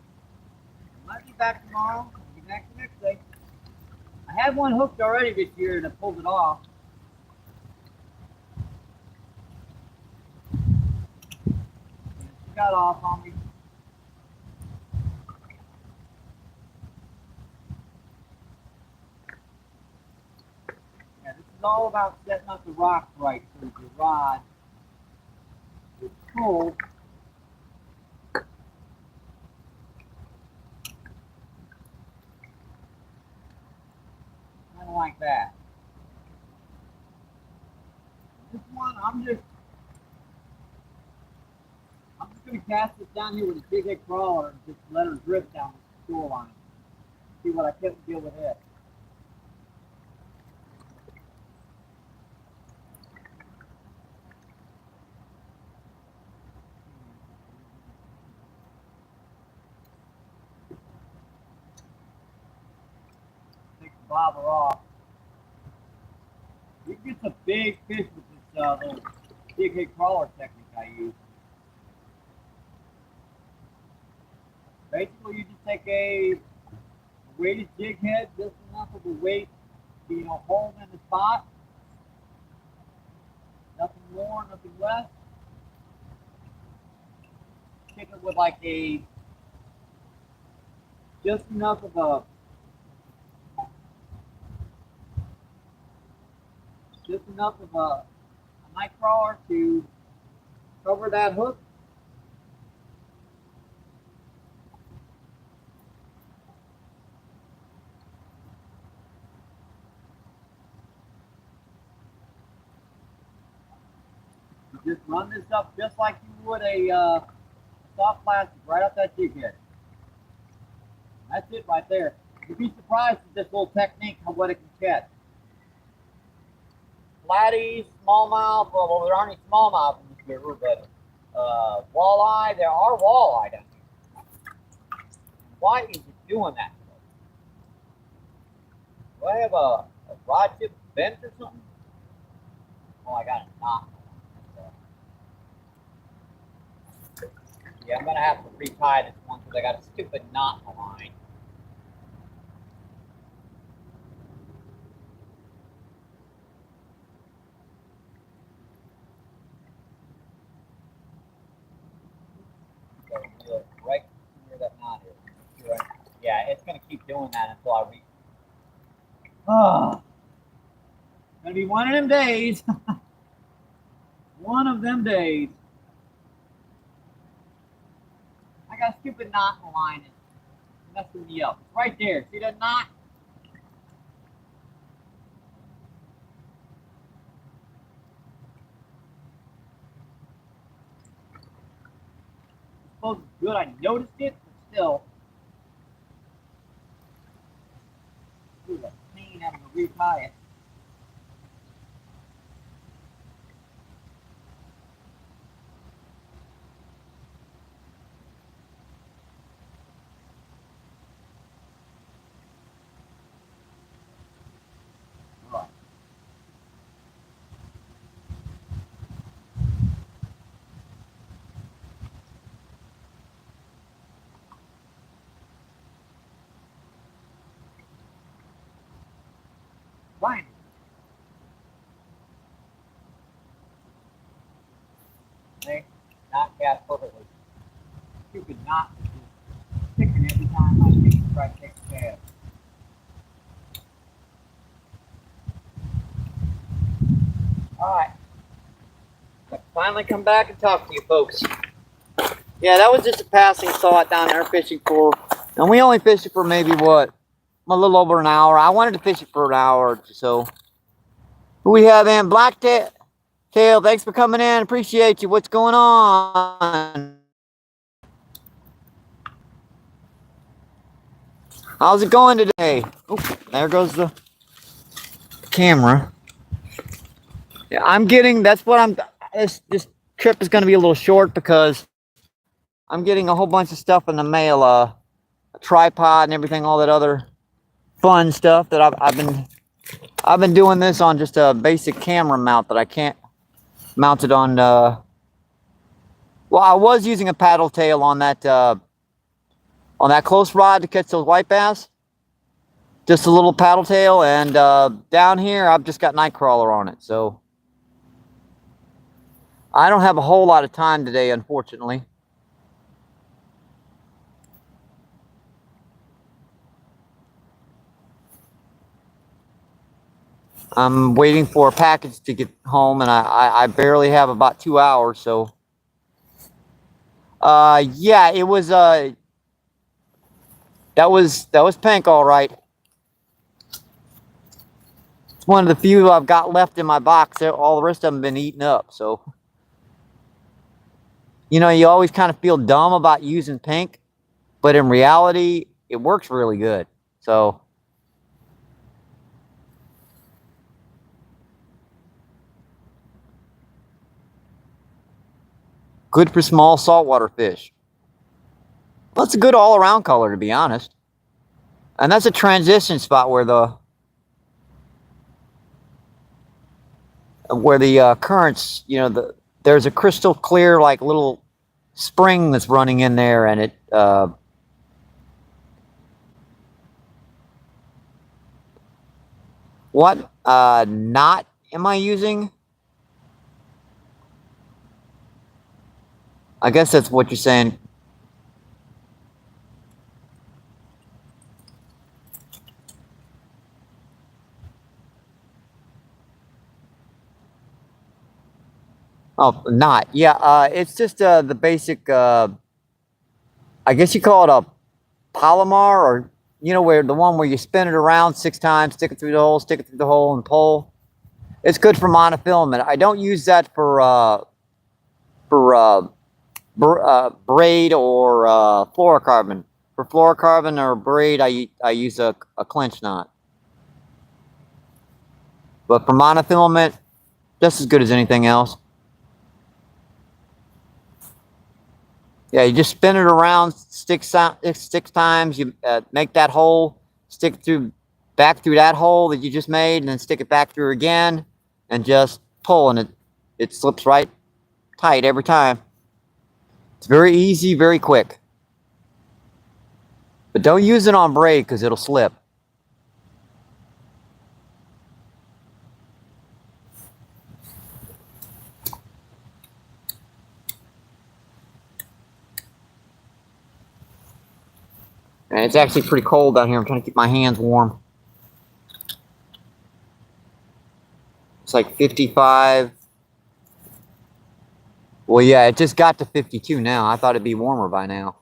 I might be back tomorrow. I'll be back the next day. I had one hooked already this year and I pulled it off. She got off on me. Yeah, this is all about setting up the rocks right so your rod is pulled. Kind of like that. This one, I'm just gonna cast this down here with a big head crawler and just let her drift down the shoreline. See what I can deal with it. Take the bobber off. You can get some big fish with this little big head crawler technique I use. Basically, you just take a weighted jig head, just enough of the weight to hold in the spot. Nothing more, nothing less. Kick it with like just enough of a night crawler to cover that hook. You just run this up just like you would a soft plastic right up that jig head. That's it right there. You'd be surprised at this little technique of what it can catch. Flatties, smallmouth, well, there aren't any smallmouth in this river, but walleye, there are walleye down here. Why is it doing that? Do I have a rod tip bent or something? Oh, I got a knot. Yeah, I'm going to have to retie this one because I got a stupid knot in the line. So, right where that knot is. Yeah, it's going to keep doing that until I reach. Oh, it's going to be one of them days. One of them days. I got a stupid knot in the line. It's messing me up. It's right there. See that knot? I suppose it's good I noticed it, but still. Ooh, that's pain having to retie it. Fine. See? Not cast perfectly. Stupid knot is just sticking every time I try to take a cast. Alright. Finally come back and talk to you folks. Yeah, that was just a passing thought down there fishing for, and we only fished it for maybe what? A little over an hour. I wanted to fish it for an hour or so. Who we have in? Blacktail. Thanks for coming in. Appreciate you. What's going on? How's it going today? Oh, there goes the camera. Yeah, I'm getting, that's what I'm, this trip is going to be a little short because I'm getting a whole bunch of stuff in the mail, a tripod and everything, all that other fun stuff that I've been doing this on just a basic camera mount that I can't mount it on, well, Well, I was using a paddle tail on that close rod to catch those white bass. Just a little paddle tail, and down here I've just got Nightcrawler on it. So I don't have a whole lot of time today, unfortunately. I'm waiting for a package to get home, and I barely have about 2 hours. So yeah, it was that was pink, all right. It's one of the few I've got left in my box. All the rest of them have been eaten up. So, you know, you always kind of feel dumb about using pink, but in reality, it works really good. So, good for small saltwater fish. Well, it's a good all-around color, to be honest. And that's a transition spot where the currents, you know, there's a crystal clear like little spring that's running in there, and it what knot am I using? I guess that's what you're saying. Oh, knot. Yeah, it's just the basic, I guess you call it a Palomar, or, you know, where the one where you spin it around 6 times, stick it through the hole, stick it through the hole, and pull. It's good for monofilament. I don't use that for braid or fluorocarbon. For fluorocarbon or braid, I use a clinch knot. But for monofilament, just as good as anything else. Yeah, you just spin it around 6 times. You make that hole, stick it back through that hole that you just made, and then stick it back through again, and just pull, and it slips right tight every time. It's very easy, very quick. But don't use it on braid because it'll slip. And it's actually pretty cold out here. I'm trying to keep my hands warm. It's like 55. Well, yeah, it just got to 52 now. I thought it'd be warmer by now.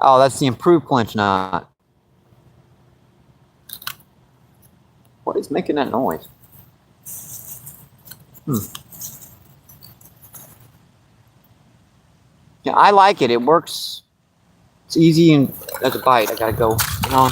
Oh, that's the improved clinch knot. What is making that noise? Yeah, I like it. It works. It's easy, and that's a bite. I gotta go. Hang on.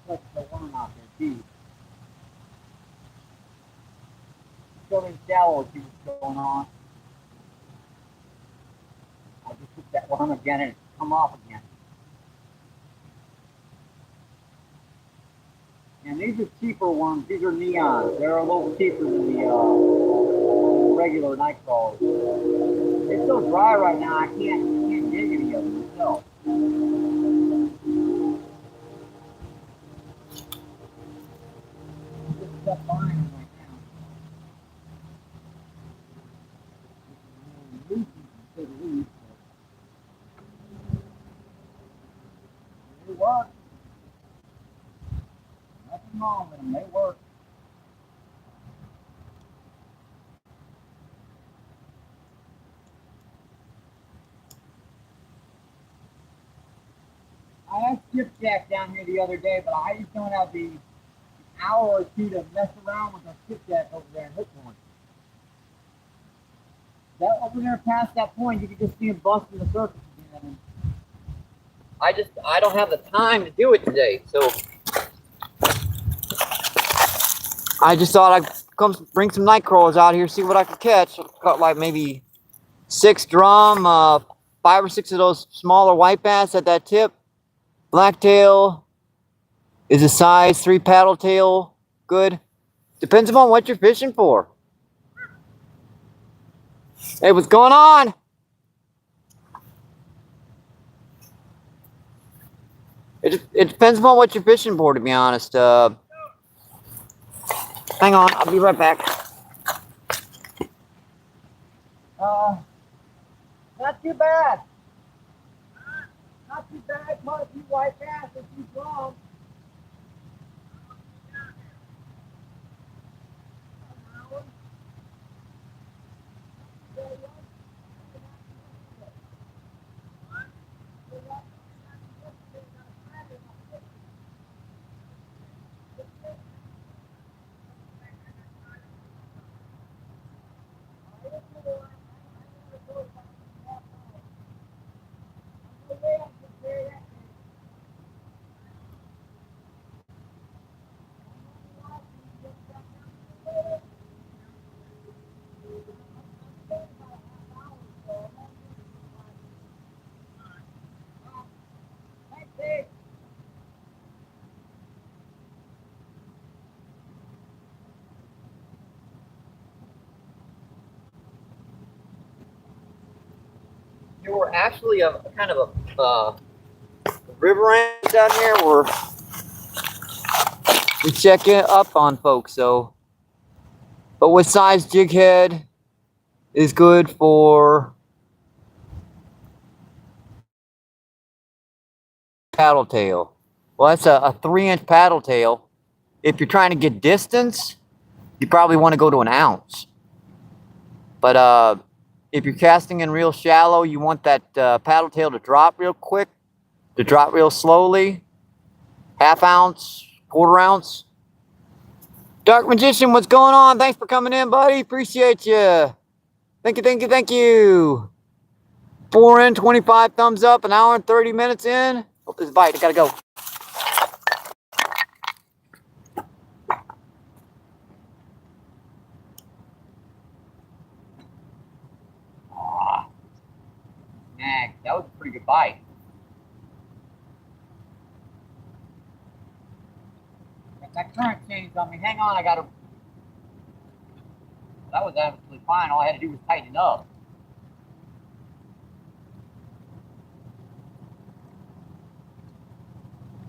What's the one out there, too? Still in shallow, see what's going on. I just took that one again and it's come off again. And these are cheaper ones. These are neons. They're a little cheaper than the regular night crawlers. It's so dry right now. I can't dig any of them myself. Stuff flying right now. They work. Nothing wrong with them. They work. I had skipjack down here the other day, but I just don't have the hour or two to mess around with the skipjack over there and hook one. That over there past that point, you can just see him busting the surface again. I don't have the time to do it today, so I just thought I'd come bring some night crawlers out here, see what I could catch. Caught like maybe 6 drum, 5 or 6 of those smaller white bass at that tip. Blacktail is a size 3 paddle tail. Good. Depends upon what you're fishing for. Hey, what's going on? It depends upon what you're fishing for, to be honest. Hang on, I'll be right back. Not too bad. Not too bad. Caught a few white bass and a few drum. We're actually a kind of a river end down here where we check it up on folks. So, but what size jig head is good for paddle tail? Well, that's a 3-inch paddle tail. If you're trying to get distance, you probably want to go to an ounce. But if you're casting in real shallow, you want that paddle tail to drop real quick, to drop real slowly. 1/2 ounce, 1/4 ounce. Dark Magician, what's going on? Thanks for coming in, buddy. Appreciate you. Thank you, thank you, thank you. 4 in, 25 thumbs up, an hour and 30 minutes in. Hope this bite, I gotta go. Snag, that was a pretty good bite. Got that current changed on me. Hang on, I gotta. That was absolutely fine. All I had to do was tighten it up.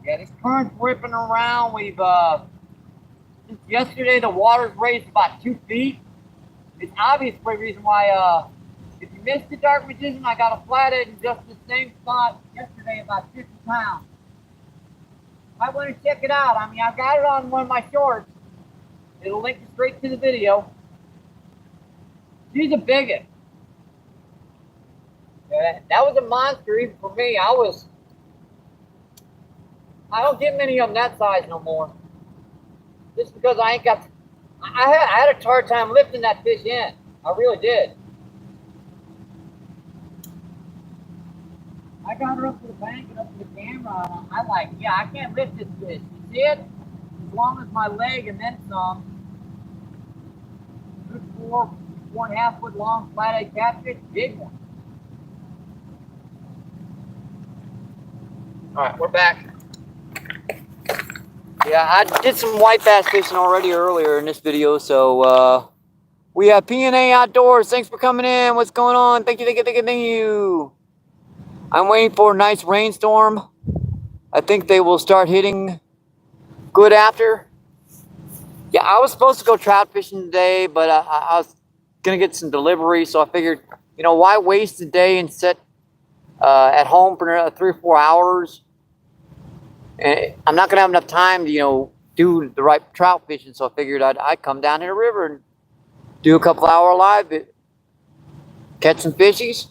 Yeah, this current's whipping around. We've since yesterday the water's raised about 2 feet. It's obvious for a reason why if you missed the Dark Magician, I got a flathead in just the same spot yesterday, about 50 pounds. I want to check it out. I mean, I've got it on one of my shorts. It'll link straight to the video. She's a bigot. Yeah, that was a monster even for me. I don't get many of them that size no more. Just because I ain't got, I had a hard time lifting that fish in. I really did. I got her up to the bank and up to the camera, and I'm like, yeah, I can't lift this fish. You see it? As long as my leg and then some. Good 4.5 foot long flathead catfish, big one. All right, we're back. Yeah, I did some white bass fishing already earlier in this video, so we have P&A Outdoors. Thanks for coming in. What's going on? Thank you, thank you, thank you, thank you. I'm waiting for a nice rainstorm. I think they will start hitting good after. Yeah, I was supposed to go trout fishing today, but I was gonna get some delivery, so I figured, why waste a day and sit at home for another 3 or 4 hours? And I'm not gonna have enough time to, do the right trout fishing. So I figured I'd come down to the river and do a couple hour live, catch some fishies.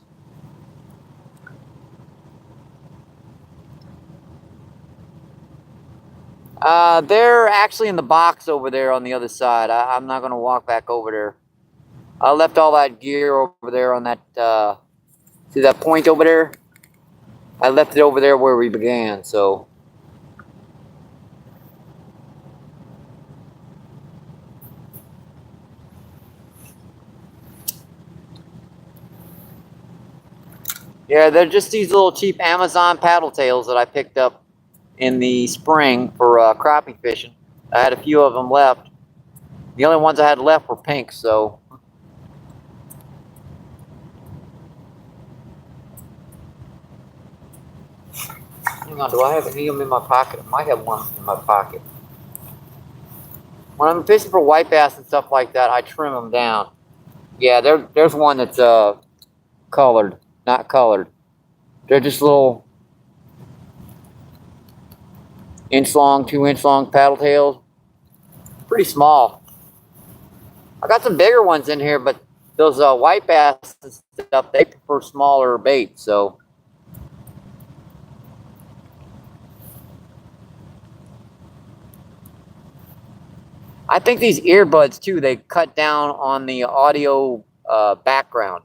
They're actually in the box over there on the other side. I'm not gonna walk back over there. I left all that gear over there on that. See that point over there? I left it over there where we began. So. Yeah, they're just these little cheap Amazon paddle tails that I picked up in the spring for crappie fishing. I had a few of them left. The only ones I had left were pink, so. Hang on, do I have any of them in my pocket? I might have one in my pocket. When I'm fishing for white bass and stuff like that, I trim them down. Yeah, there's one that's colored, not colored. They're just little inch long, 2 inch long paddle tails. Pretty small. I got some bigger ones in here, but those white bass and stuff, they prefer smaller bait, so. I think these earbuds too, they cut down on the audio background.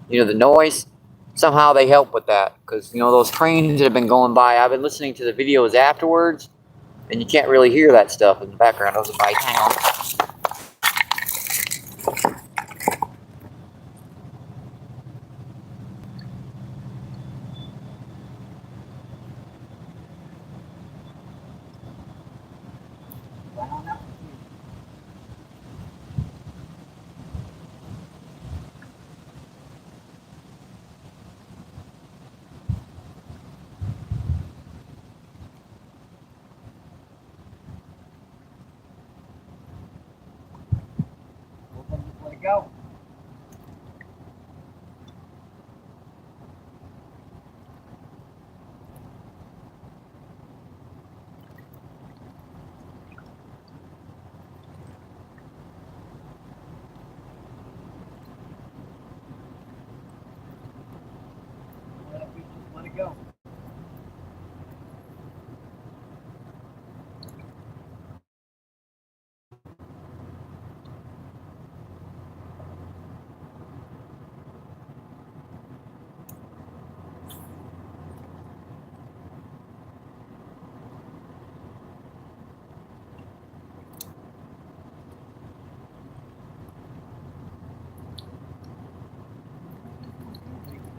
The noise. Somehow they help with that, because those trains that have been going by, I've been listening to the videos afterwards, and you can't really hear that stuff in the background. That was a bite. Hang on. Let it go. Let it go.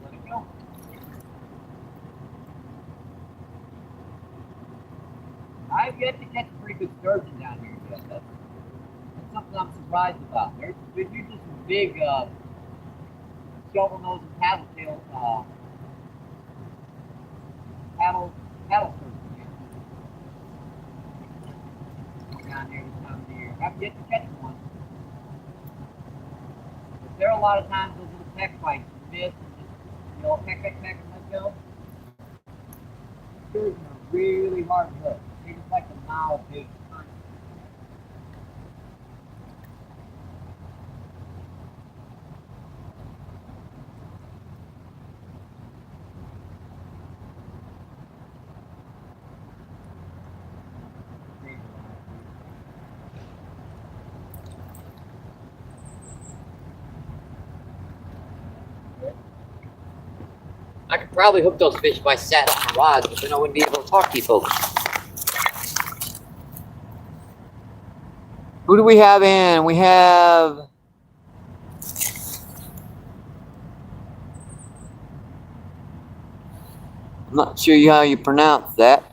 Let it go. I've yet to catch a pretty good sturgeon down here yet. That's something I'm surprised about. There's usually some big shovel-nosed paddle tail paddle sturgeon down here this time of the year. I've yet to catch one. But there are a lot of times those little peck bites miss and just peck and let go. Sturgeon are really hard to hook. They're just like a mile big. I could probably hook those fish if I sat on the rods, but then I wouldn't be able to talk to you folks. Who do we have in? We have... I'm not sure how you pronounce that.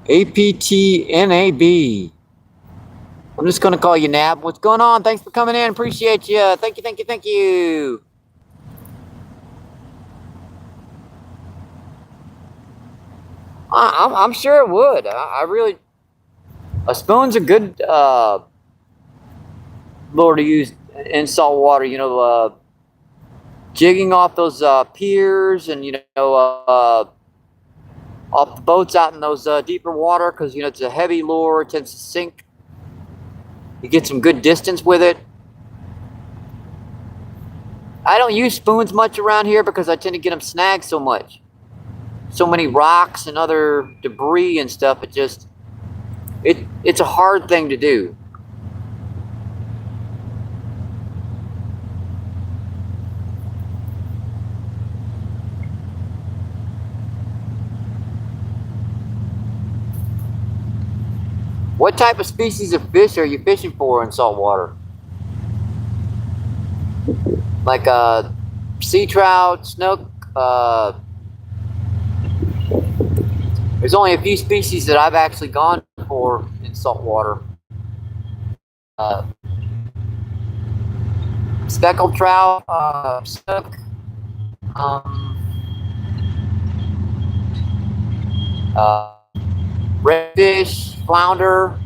APTNAB. I'm just going to call you Nab. What's going on? Thanks for coming in. Appreciate you. Thank you, thank you, thank you. I'm sure it would. I really. A spoon's a good lure to use in salt water. You know, jigging off those piers and off the boats out in those deeper water, because it's a heavy lure. It tends to sink. You get some good distance with it. I don't use spoons much around here because I tend to get them snagged so much. So many rocks and other debris and stuff. It's a hard thing to do. What type of species of fish are you fishing for in saltwater? Like sea trout, snook. There's only a few species that I've actually gone for in saltwater. Speckled trout, snook, redfish, flounder.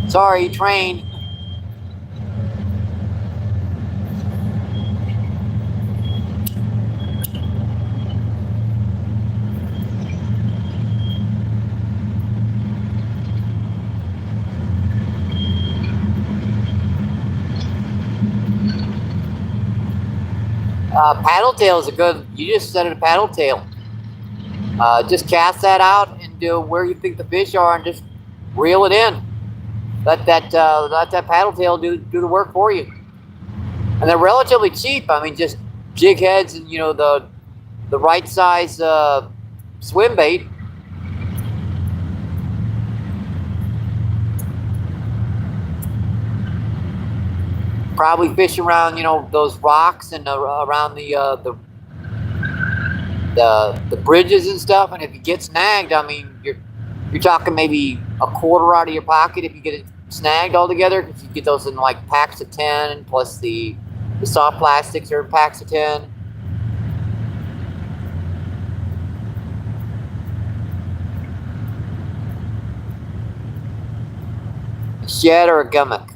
Sorry, train. Paddle tail is a good. You just set it a paddle tail. Just cast that out and do where you think the fish are, and just reel it in. Let that paddle tail do the work for you. And they're relatively cheap. I mean, just jig heads and the right size swim bait. Probably fish around those rocks and around the bridges and stuff. And if you get snagged, I mean, you're talking maybe a quarter out of your pocket if you get it snagged altogether, because you get those in like packs of 10, plus the soft plastics are in packs of 10. A shad or a gummock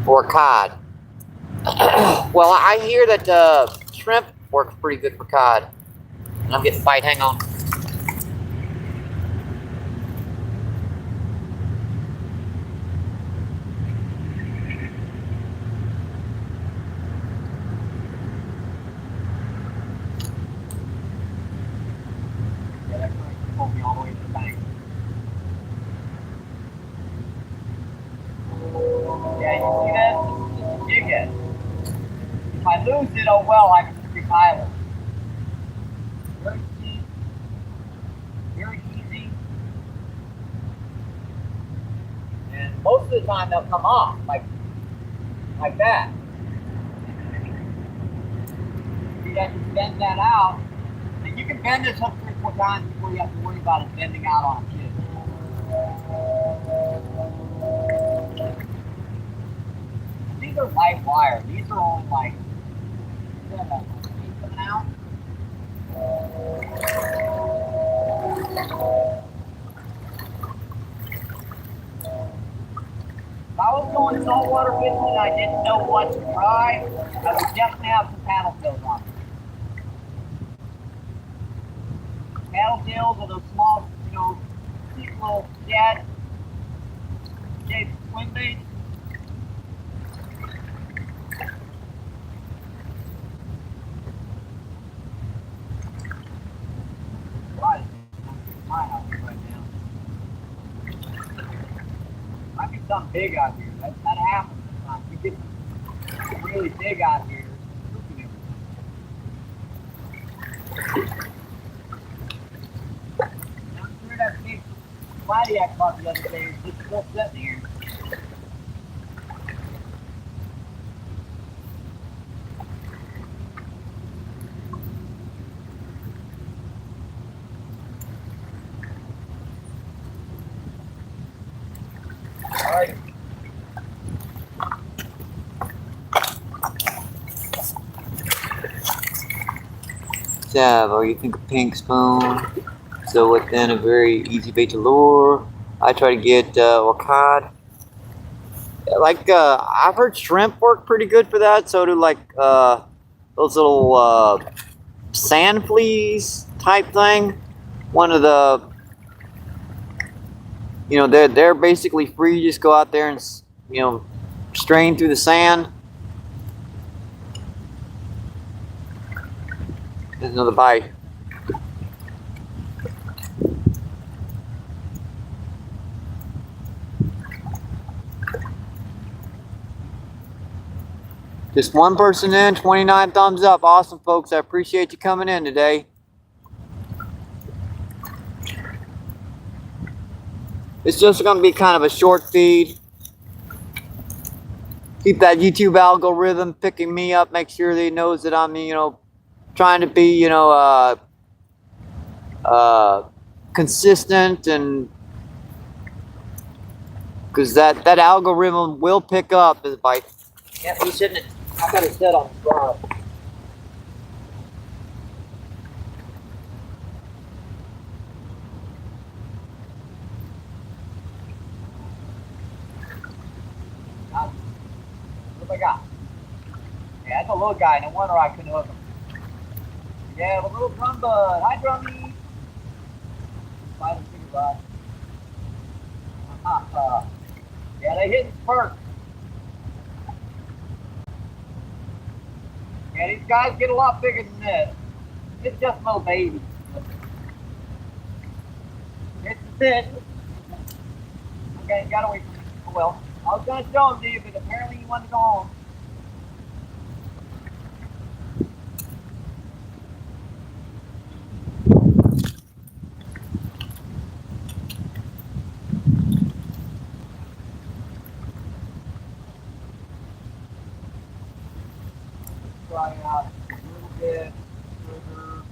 or a cod. Well, I hear that shrimp works pretty good for cod. And I'm getting bite. Hang on. If I lose it, oh well, I can repile it. Very cheap, very easy, and most of the time they'll come off like that. You have to bend that out, and you can bend this up 3 or 4 times before you have to worry about it bending out on a jig. These are light wire. These are only like coming out. If I was going saltwater fishing and I didn't know what to try, I would definitely have some paddle tails on it. Paddle tails are those small, cute little shad shaped swim baits. Might be something big out here. That happens sometimes. We get really big out here. I'm sure that big Fladiac caught the other day is just still sitting here. Alright. salve, or you think a pink spoon. So within a very easy bait to lure. I try to get or cod. Like I've heard shrimp work pretty good for that. So do like those little sand fleas type thing. One of the, you know, they're basically free. You just go out there and, you know, strain through the sand. There's another bite. Just one person in, 29 thumbs up. Awesome, folks. I appreciate you coming in today. It's just going to be kind of a short feed. Keep that YouTube algorithm picking me up. Make sure that he knows that I'm, you know, trying to be, you know, consistent, and because that algorithm will pick up his bite. Yeah, he's sitting. I got it set on the rod. What I got? Yeah, that's a little guy. No wonder I couldn't hook him. Yeah, the little drum bud. Hi, drummy. Find a bigger rod. Yeah, they hit spurt. Yeah, these guys get a lot bigger than this. It's just a little baby. It's a fish. Okay, you got away from me. Oh well. I was going to show him to you, but apparently you wanted to go home. Try it out a little bit further.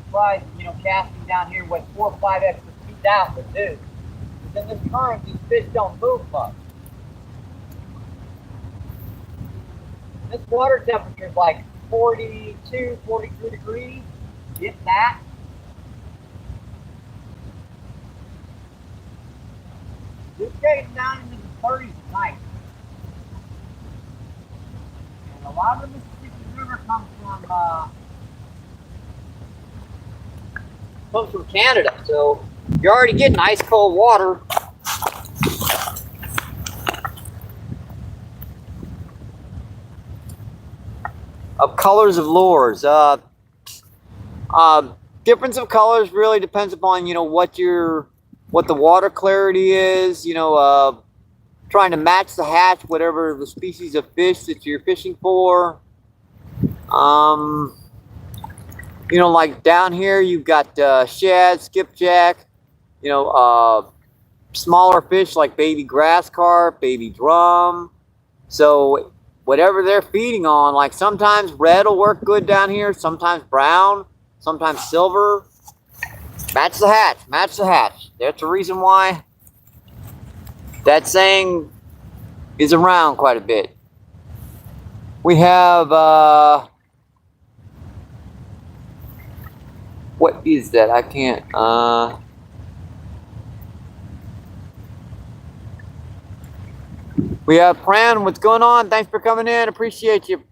Surprised, you know, casting down here with 4 or 5 extra feet out would do. But in this current, these fish don't move much. This water temperature is like 42, 43 degrees. If that. It's getting down into the 30s at night. And a lot of the Mississippi River comes from Canada, so you're already getting ice cold water. Of colors of lures. Difference of colors really depends upon, you know, what the water clarity is, you know, trying to match the hatch, whatever the species of fish that you're fishing for. You know, like down here you've got shad, skipjack, you know, smaller fish like baby grass carp, baby drum. So whatever they're feeding on, like sometimes red will work good down here, sometimes brown, sometimes silver. Match the hatch, match the hatch. That's the reason why that saying is around quite a bit. We have, what is that? I can't, we have Pran. What's going on? Thanks for coming in. Appreciate you.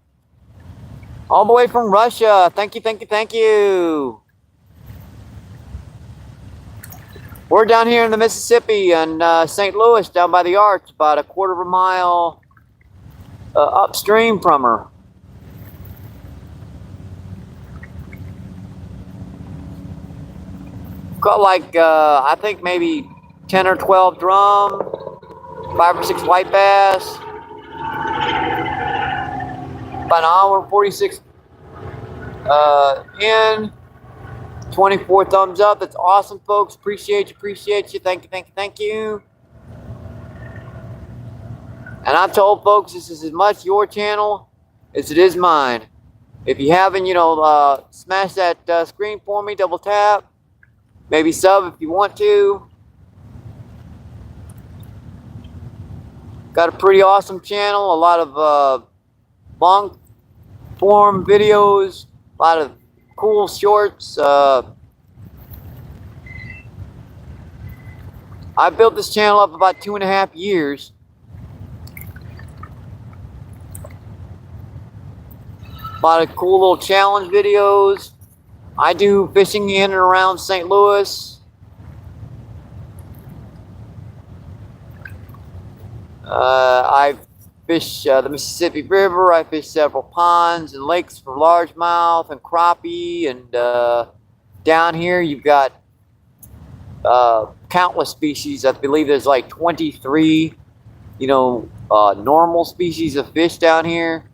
All the way from Russia. Thank you, thank you, thank you. We're down here in the Mississippi and St. Louis, down by the Arch, about a 1/4 mile upstream from her. Got like, I think maybe 10 or 12 drum, 5 or 6 white bass, about an hour and 46 in, 24 thumbs up. That's awesome, folks. Appreciate you, appreciate you. Thank you, thank you, thank you. And I've told folks this is as much your channel as it is mine. If you haven't, you know, smash that screen for me, double tap. Maybe sub if you want to. Got a pretty awesome channel. A lot of long form videos, a lot of cool shorts. I built this channel up about 2.5 years. A lot of cool little challenge videos. I do fishing in and around St. Louis. I fish the Mississippi River. I fish several ponds and lakes for largemouth and crappie. And down here you've got countless species. I believe there's like 23, normal species of fish down here,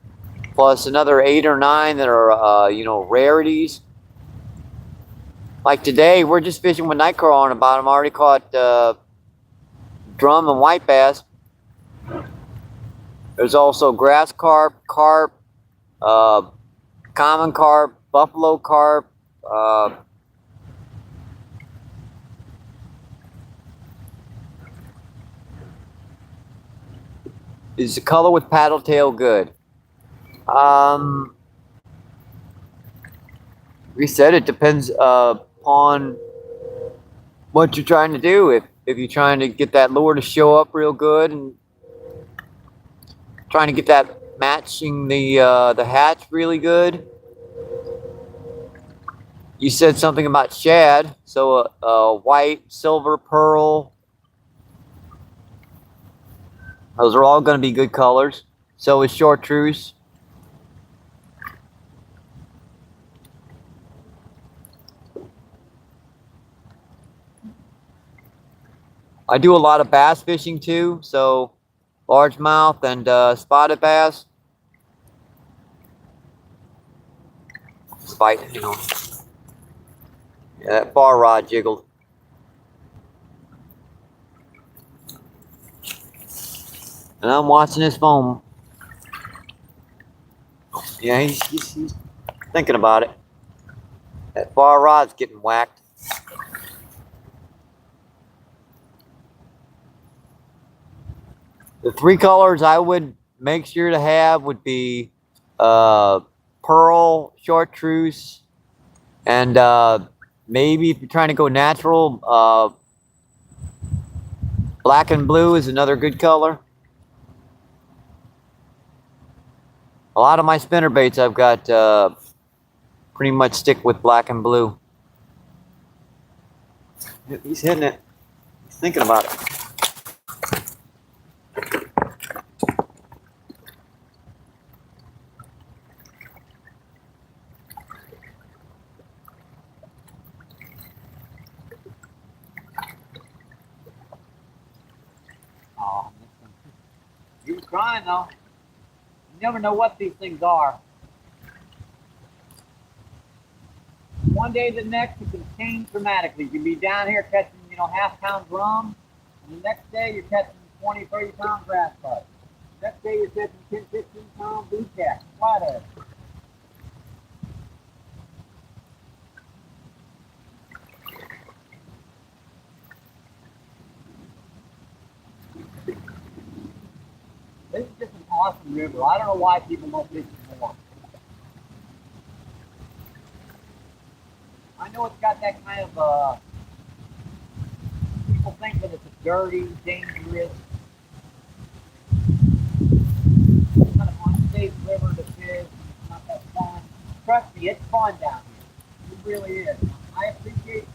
plus another 8 or 9 that are, rarities. Like today, we're just fishing with night crawler on the bottom. I already caught drum and white bass. There's also grass carp, common carp, buffalo carp, is the color with paddle tail good? We said it depends upon what you're trying to do. If you're trying to get that lure to show up real good and trying to get that matching the hatch really good. You said something about shad, so white, silver, pearl. Those are all going to be good colors. So is chartreuse. I do a lot of bass fishing too, so largemouth and spotted bass. It's biting, Yeah, that bar rod jiggled. And I'm watching this foam. Yeah, he's thinking about it. That bar rod's getting whacked. The 3 colors I would make sure to have would be pearl, chartreuse, and maybe if you're trying to go natural, black and blue is another good color. A lot of my spinner baits I've got pretty much stick with black and blue. He's hitting it. He's thinking about it. Oh, he was trying though. You never know what these things are. One day to the next, it can change dramatically. You can be down here catching, half-pound drum, and the next day you're catching 20, 30-pound grass carp. The next day you're catching 10, 15-pound blue cat, flathead. This is just an awesome river. I don't know why people don't fish it more. I know it's got that kind of, people think that it's a dirty, dangerous, kind of unsafe river to fish. It's not that fun. Trust me, it's fun down here. It really is. I appreciate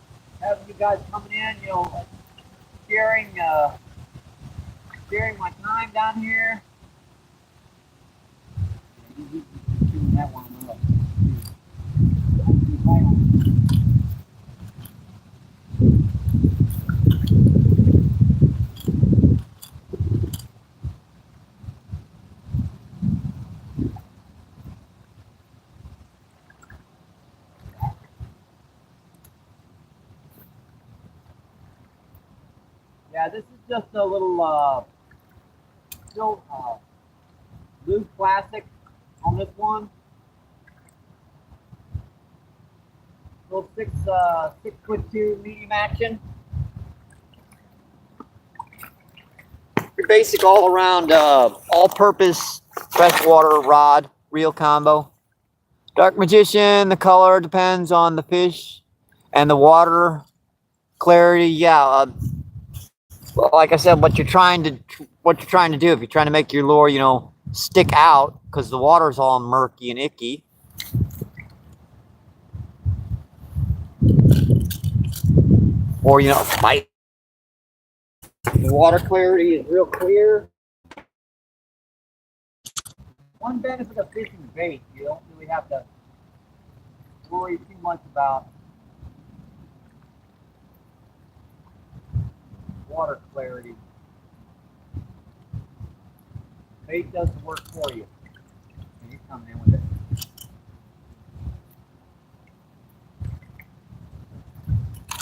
having you guys coming in, sharing my time down here. That one up. Yeah, this is just a little blue classic on this one. Little 6'2" medium action. Your basic all around all-purpose freshwater rod reel combo. Dark Magician, the color depends on the fish and the water clarity. Yeah, like I said, what you're trying to do, if you're trying to make your lure, you know, stick out because the water's all murky and icky. Or, you know, fight. The water clarity is real clear. One benefit of fishing bait, you don't really have to worry too much about water clarity. Bait does the work for you. And you're coming in with it.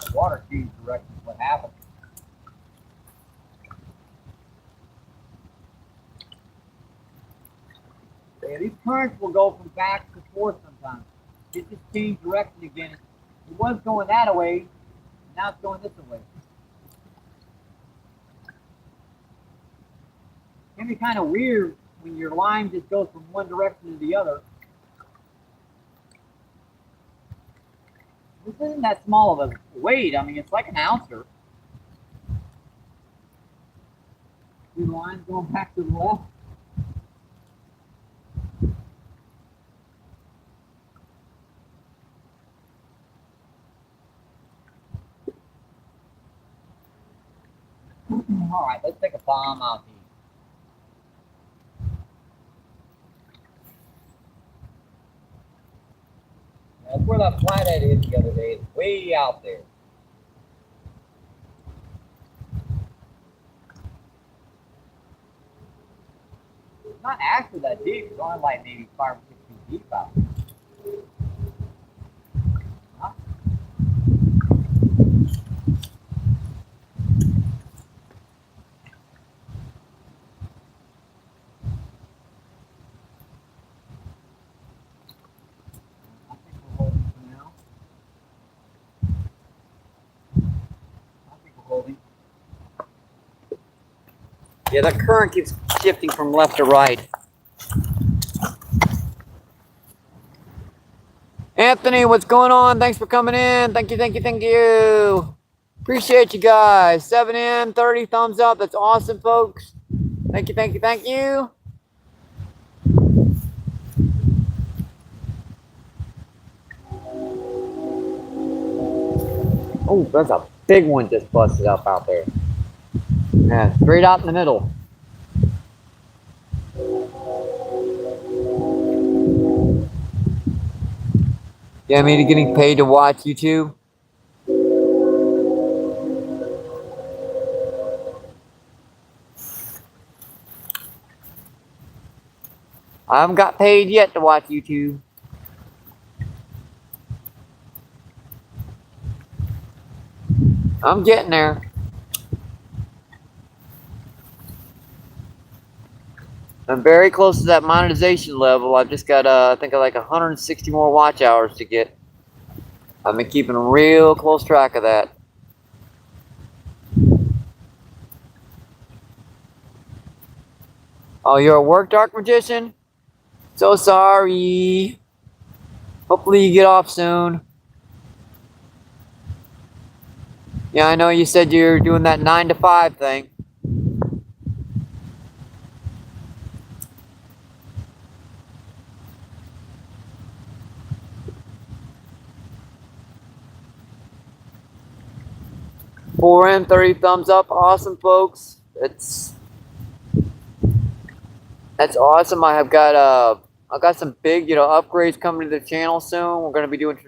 The water changes direction is what happens. Yeah, these currents will go from back to forth sometimes. It just changed direction again. It was going that way, now it's going this way. It can be kind of weird when your line just goes from one direction to the other. This isn't that small of a weight. I mean, it's like an ouncer. Two lines going back to the left. All right, let's take a bomb out here. That's where that flathead is the other day. It's way out there. It's not actually that deep. It's only like maybe 5 or 6 feet deep out there. Huh? Yeah, the current keeps shifting from left to right. Anthony, what's going on? Thanks for coming in. Thank you, thank you, thank you. Appreciate you guys. 7 in, 30 thumbs up. That's awesome, folks. Thank you, thank you, thank you. Oh, that's a big one just busted up out there. Yeah, straight out in the middle. Yeah, I mean, getting paid to watch YouTube. I haven't got paid yet to watch YouTube. I'm getting there. I'm very close to that monetization level. I've just got, I think, like 160 more watch hours to get. I've been keeping real close track of that. Oh, you're at work, Dark Magician? So sorry. Hopefully you get off soon. Yeah, I know you said you're doing that 9 to 5 thing. Four in, 30 thumbs up. Awesome, folks. That's awesome. I've got some big, upgrades coming to the channel soon. We're going to be doing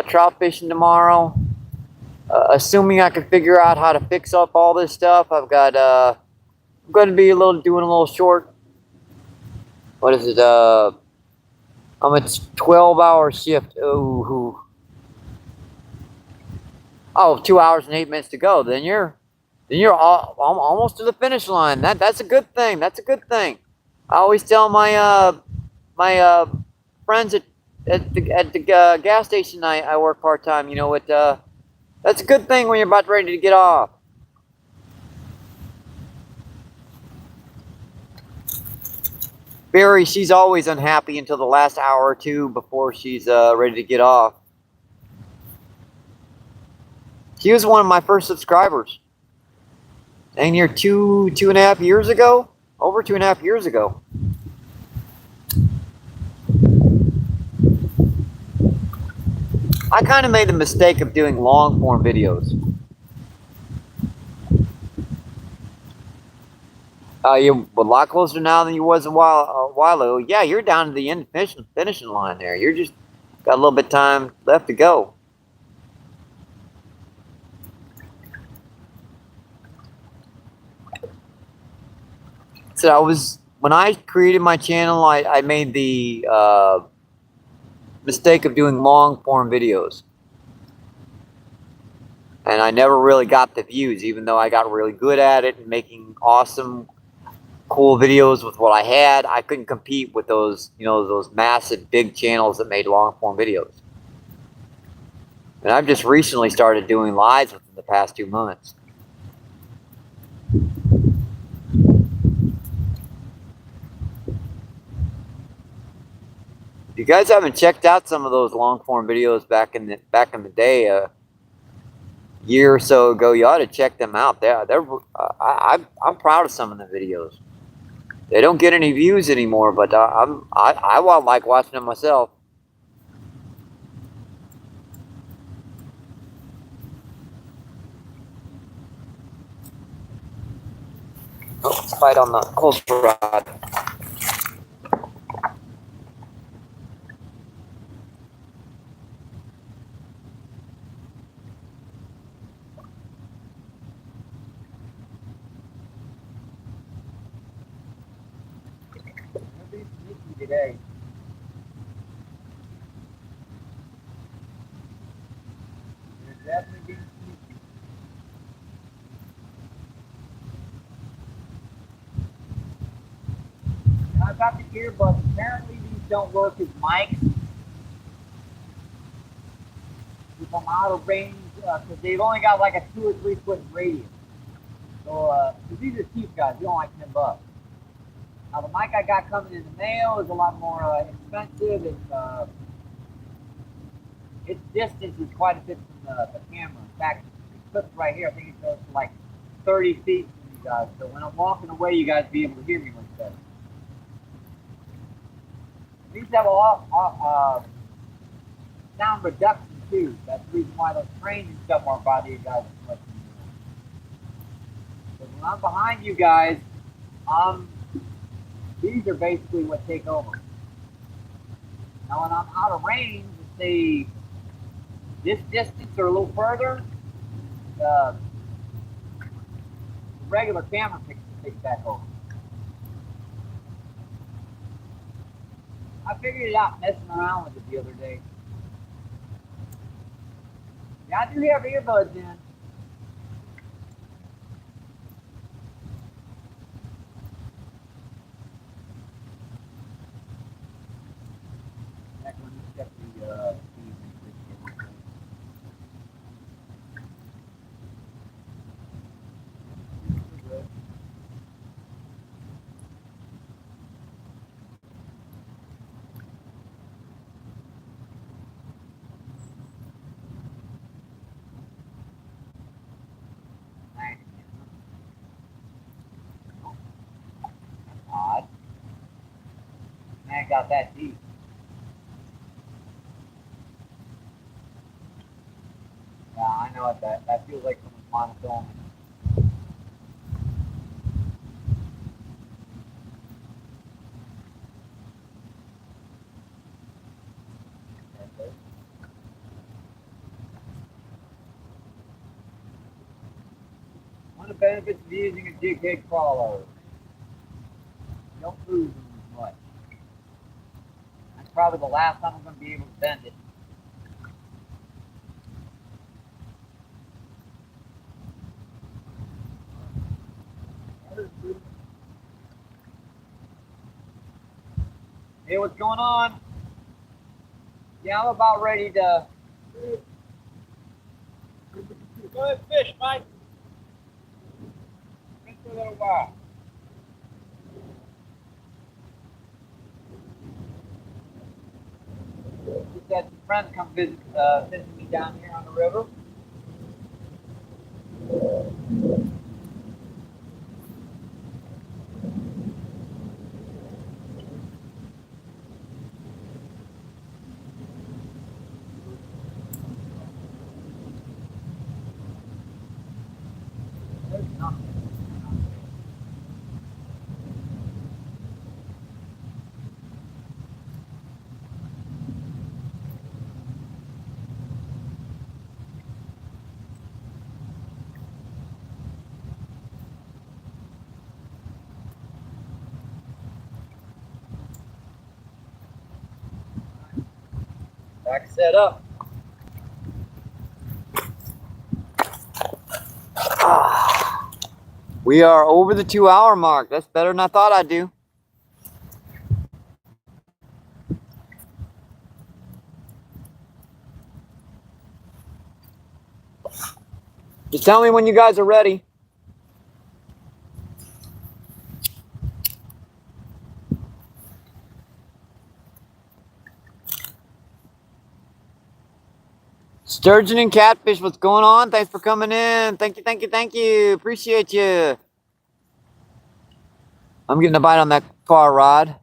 trout fishing tomorrow. Assuming I can figure out how to fix up all this stuff, I've got I'm going to be doing a little short. What is it? I'm a 12-hour shift. Oh, 2 hours and 8 minutes to go. Then you're almost to the finish line. That's a good thing. That's a good thing. I always tell my friends at the gas station I work part time. That's a good thing when you're about ready to get off. Barry, she's always unhappy until the last hour or two before she's ready to get off. She was one of my first subscribers. Dang near 2.5 years ago? Over 2.5 years ago. I kind of made the mistake of doing long form videos. You're a lot closer now than you was a while ago. Yeah, you're down to the end finishing line there. You're just got a little bit of time left to go. So when I created my channel, I made the mistake of doing long form videos. And I never really got the views, even though I got really good at it and making awesome, cool videos with what I had. I couldn't compete with those, those massive big channels that made long form videos. And I've just recently started doing lives within the past 2 months. If you guys haven't checked out some of those long form videos back in the day, a year or so ago, you ought to check them out. I'm proud of some of the videos. They don't get any views anymore, but I like watching them myself. Oh, let's fight on the cold rod. Today. Definitely being sneaky. Now I've got the earbuds. Apparently these don't work as mics. If I'm out of range, because they've only got like a 2 or 3 foot radius. So these are cheap guys. You don't like $10. Now the mic I got coming in the mail is a lot more expensive. Its distance is quite a bit from the camera. In fact, it clips right here. I think it goes to like 30 feet from you guys. So when I'm walking away, you guys be able to hear me much better. These have a sound reduction too. That's the reason why those trains and stuff aren't bothering you guys as much anymore. Because when I'm behind you guys, these are basically what take over. Now when I'm out of range, say this distance or a little further, the regular camera takes back over. I figured it out messing around with it the other day. Yeah, I do have earbuds in. Next one, you check the odd. Man, got that deep. Yeah, I know what that feels like someone's monofilament. One of the benefits of using a jig head crawler, you don't lose them as much. That's probably the last time I'm going to be able to bend it. Hey, what's going on? Yeah, I'm about ready to go ahead and fish, Mike. Fish for a little while. Just had some friends come visit me down here on the river. Back set up. We are over the 2-hour mark. That's better than I thought I'd do. Just tell me when you guys are ready. Sturgeon and catfish, what's going on? Thanks for coming in. Thank you, thank you, thank you. Appreciate you. I'm getting a bite on that far rod.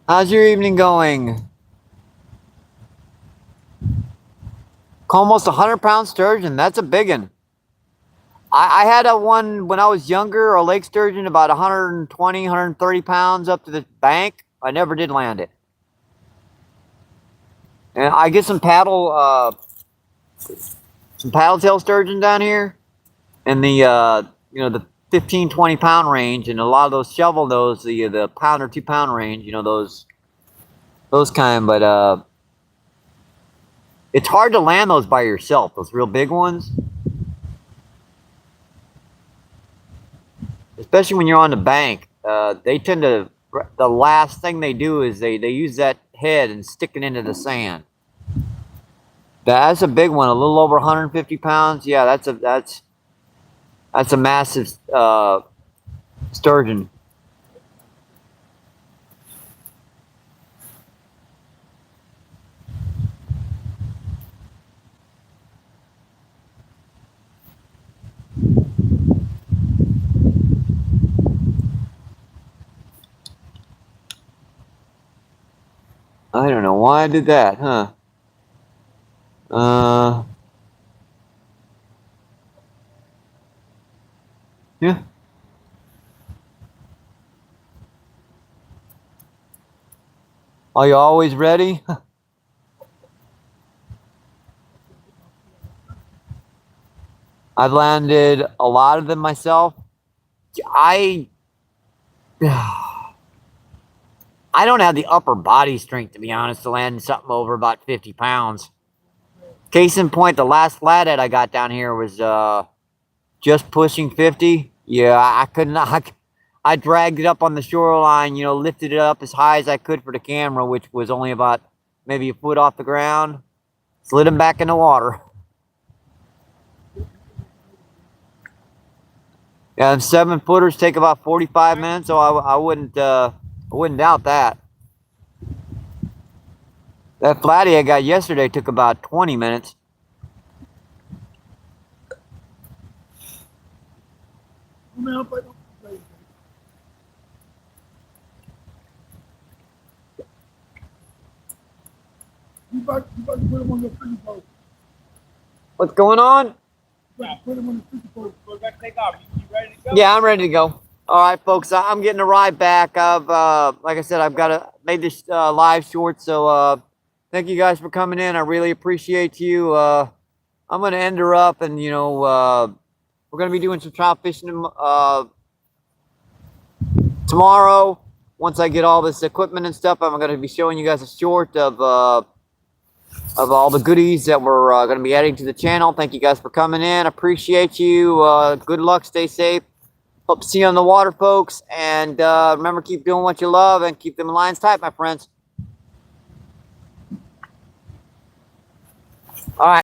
How's your evening going? Almost 100-pound sturgeon. That's a big one. I had a one when I was younger, a lake sturgeon, about 120, 130 pounds up to the bank. I never did land it. And I get some paddle tail sturgeon down here in the the 15, 20 pound range, and a lot of those shovel nose, the pound or 2 pound range, those kind. But it's hard to land those by yourself, those real big ones. Especially when you're on the bank, they tend to, the last thing they do is they use that head and stick it into the sand. That's a big one, a little over 150 pounds. Yeah, that's a massive sturgeon. I don't know why I did that, huh? Yeah. Are you always ready? I've landed a lot of them myself. I don't have the upper body strength, to be honest, to land something over about 50 pounds. Case in point, the last flathead I got down here was just pushing 50. Yeah, I could not. I dragged it up on the shoreline, lifted it up as high as I could for the camera, which was only about maybe a foot off the ground. Slid him back in the water. Yeah, and 7-footers take about 45 minutes, so I wouldn't doubt that. That flatty I got yesterday took about 20 minutes. What's going on? Yeah, put him on the fishing boat. We're gonna take off. You ready to go? Yeah, I'm ready to go. All right, folks, I'm getting a ride back. Like I said, I've got to made this live short, so thank you guys for coming in. I really appreciate you. I'm gonna end her up, and we're gonna be doing some trout fishing tomorrow. Once I get all this equipment and stuff, I'm gonna be showing you guys a short of all the goodies that we're going to be adding to the channel. Thank you guys for coming in. Appreciate you. Good luck. Stay safe. Hope to see you on the water, folks. And remember, keep doing what you love and keep them lines tight, my friends. All right.